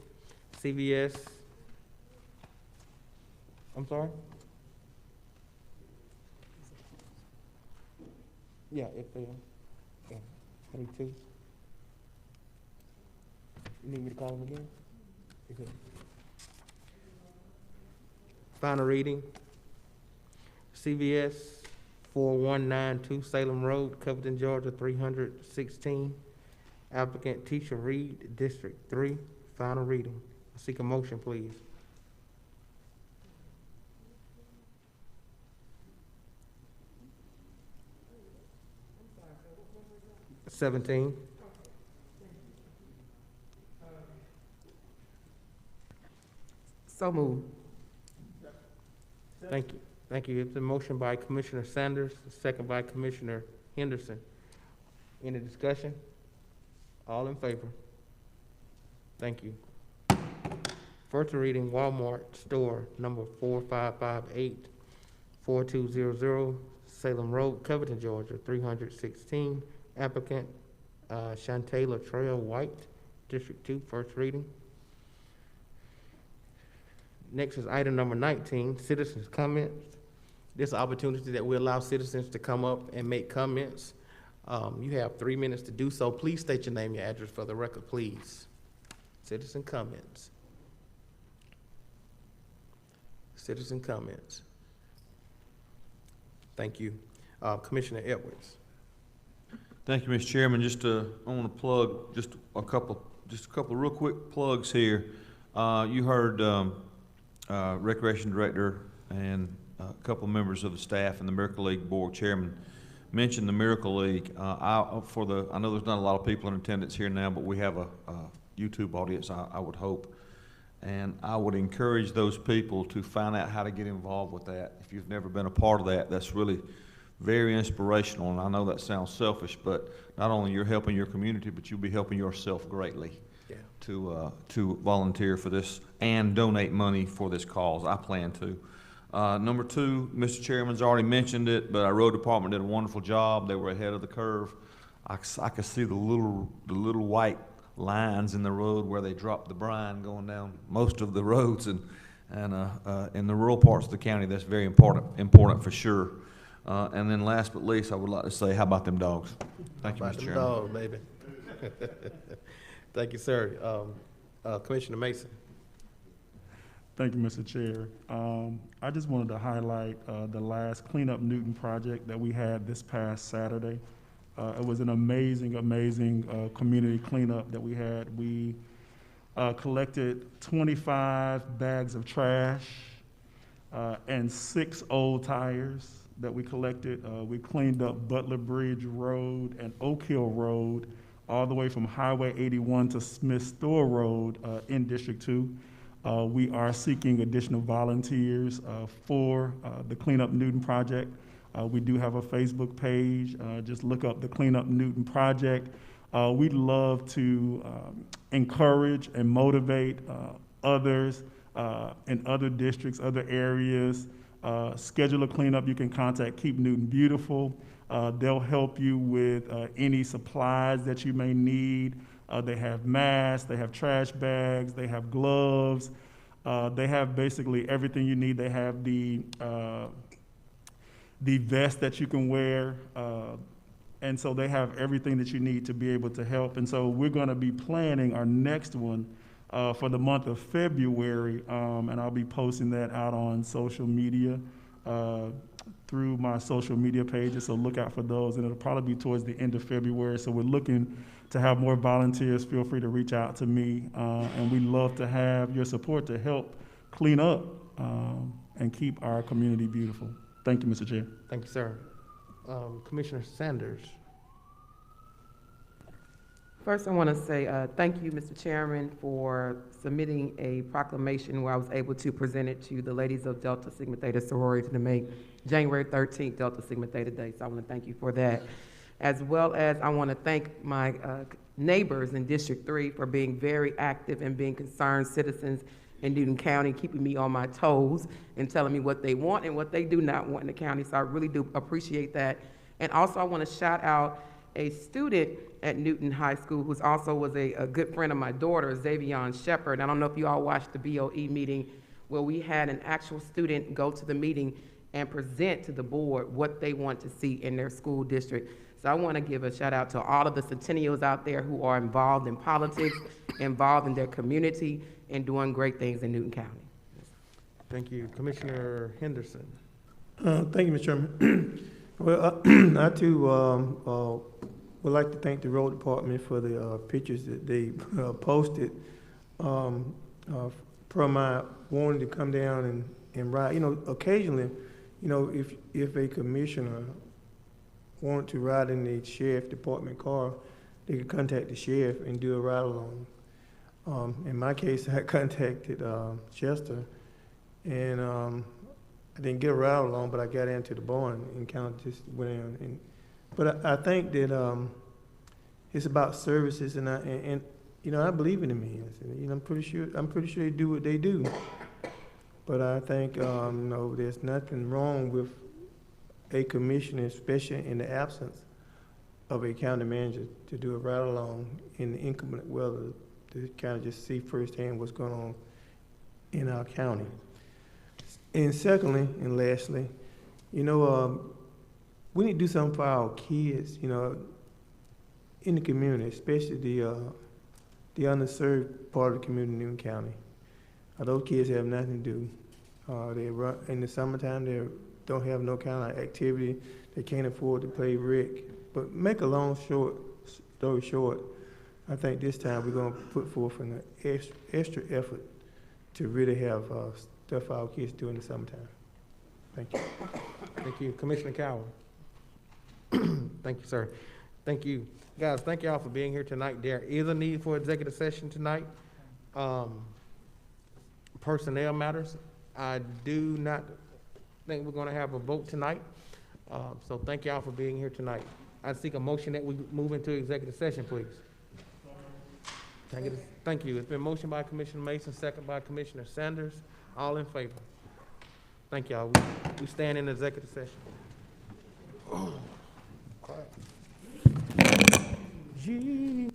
CVS. I'm sorry? Yeah, it failed. Yeah, 3-2. You need me to call him again? Okay. Final reading, CVS 4192 Salem Road, Covington, Georgia 316. Applicant Tisha Reed, District 3. Final reading. I seek a motion, please. 17. So moved. Thank you. Thank you. It's a motion by Commissioner Sanders, a second by Commissioner Henderson. Any discussion? All in favor? Thank you. First reading, Walmart store number 4558, 4200, Salem Road, Covington, Georgia, 316. Applicant, Shantayla Trail White, District 2, first reading. Next is item number 19, citizens' comments. This is an opportunity that we allow citizens to come up and make comments. You have 3 minutes to do so. Please state your name and your address for the record, please. Citizen comments. Citizen comments. Thank you. Commissioner Edwards. Thank you, Mr. Chairman. I want to plug just a couple real quick plugs here. You heard Recreation Director and a couple members of the staff and the Miracle League Board Chairman mentioned the Miracle League. I know there's not a lot of people in attendance here now, but we have a YouTube audience, I would hope. And I would encourage those people to find out how to get involved with that. If you've never been a part of that, that's really very inspirational. And I know that sounds selfish, but not only you're helping your community, but you'll be helping yourself greatly to volunteer for this and donate money for this cause. I plan to. Number two, Mr. Chairman's already mentioned it, but our road department did a wonderful job. They were ahead of the curve. I could see the little white lines in the road where they dropped the brine going down most of the roads, and in the rural parts of the county, that's very important for sure. And then last but least, I would like to say, how about them dogs? Thank you, Mr. Chairman. Dogs, baby. Thank you, sir. Commissioner Mason. Thank you, Mr. Chair. I just wanted to highlight the last Clean Up Newton project that we had this past Saturday. It was an amazing community cleanup that we had. We collected 25 bags of trash and 6 old tires that we collected. We cleaned up Butler Bridge Road and Oak Hill Road, all the way from Highway 81 to Smith Store Road in District 2. We are seeking additional volunteers for the Clean Up Newton project. We do have a Facebook page. Just look up the Clean Up Newton project. We'd love to encourage and motivate others in other districts, other areas. Schedule a cleanup. You can contact Keep Newton Beautiful. They'll help you with any supplies that you may need. They have masks, they have trash bags, they have gloves. They have basically everything you need. They have the vest that you can wear. And so they have everything that you need to be able to help. And so we're going to be planning our next one for the month of February. And I'll be posting that out on social media through my social media pages. So look out for those. And it'll probably be towards the end of February. So we're looking to have more volunteers. Feel free to reach out to me. And we'd love to have your support to help clean up and keep our community beautiful. Thank you, Mr. Chair. Thank you, sir. Commissioner Sanders. First, I want to say thank you, Mr. Chairman, for submitting a proclamation where I was able to present it to the ladies of Delta Sigma Theta sorority to make January 13th Delta Sigma Theta Day. So I want to thank you for that. As well as I want to thank my neighbors in District 3 for being very active and being concerned citizens in Newton County, keeping me on my toes and telling me what they want and what they do not want in the county. So I really do appreciate that. And also I want to shout out a student at Newton High School who's also was a good friend of my daughter, Xavion Shepard. I don't know if you all watched the BOE meeting where we had an actual student go to the meeting and present to the board what they want to see in their school district. So I want to give a shout out to all of the centennials out there who are involved in politics, involved in their community, and doing great things in Newton County. Thank you. Commissioner Henderson. Thank you, Mr. Chairman. Well, I too would like to thank the road department for the pictures that they posted. Per my wanting to come down and ride, occasionally, if a commissioner want to ride in the sheriff department car, they could contact the sheriff and do a ride along. In my case, I contacted Chester, and I didn't get a ride along, but I got into the barn and kind of just went in. But I think that it's about services, and you know, I believe in the men. You know, I'm pretty sure they do what they do. But I think you know, there's nothing wrong with a commissioner, especially in the absence of a county manager, to do a ride along in the inclement weather to kind of just see firsthand what's going on in our county. And secondly, and lastly, you know, we need to do something for our kids, you know, in the community, especially the underserved part of the community in Newton County. Those kids have nothing to do. They run in the summertime. They don't have no kind of activity. They can't afford to play rec. But make a long story short, I think this time we're going to put forth an extra effort to really have stuff our kids do in the summertime. Thank you. Thank you. Commissioner Cowell. Thank you, sir. Thank you. Guys, thank y'all for being here tonight. There is a need for executive session tonight. Personnel matters. I do not think we're going to have a vote tonight. So thank y'all for being here tonight. I seek a motion that we move into executive session, please. Thank you. It's been motioned by Commissioner Mason, second by Commissioner Sanders. All in favor? Thank y'all. We stand in executive session. Gee.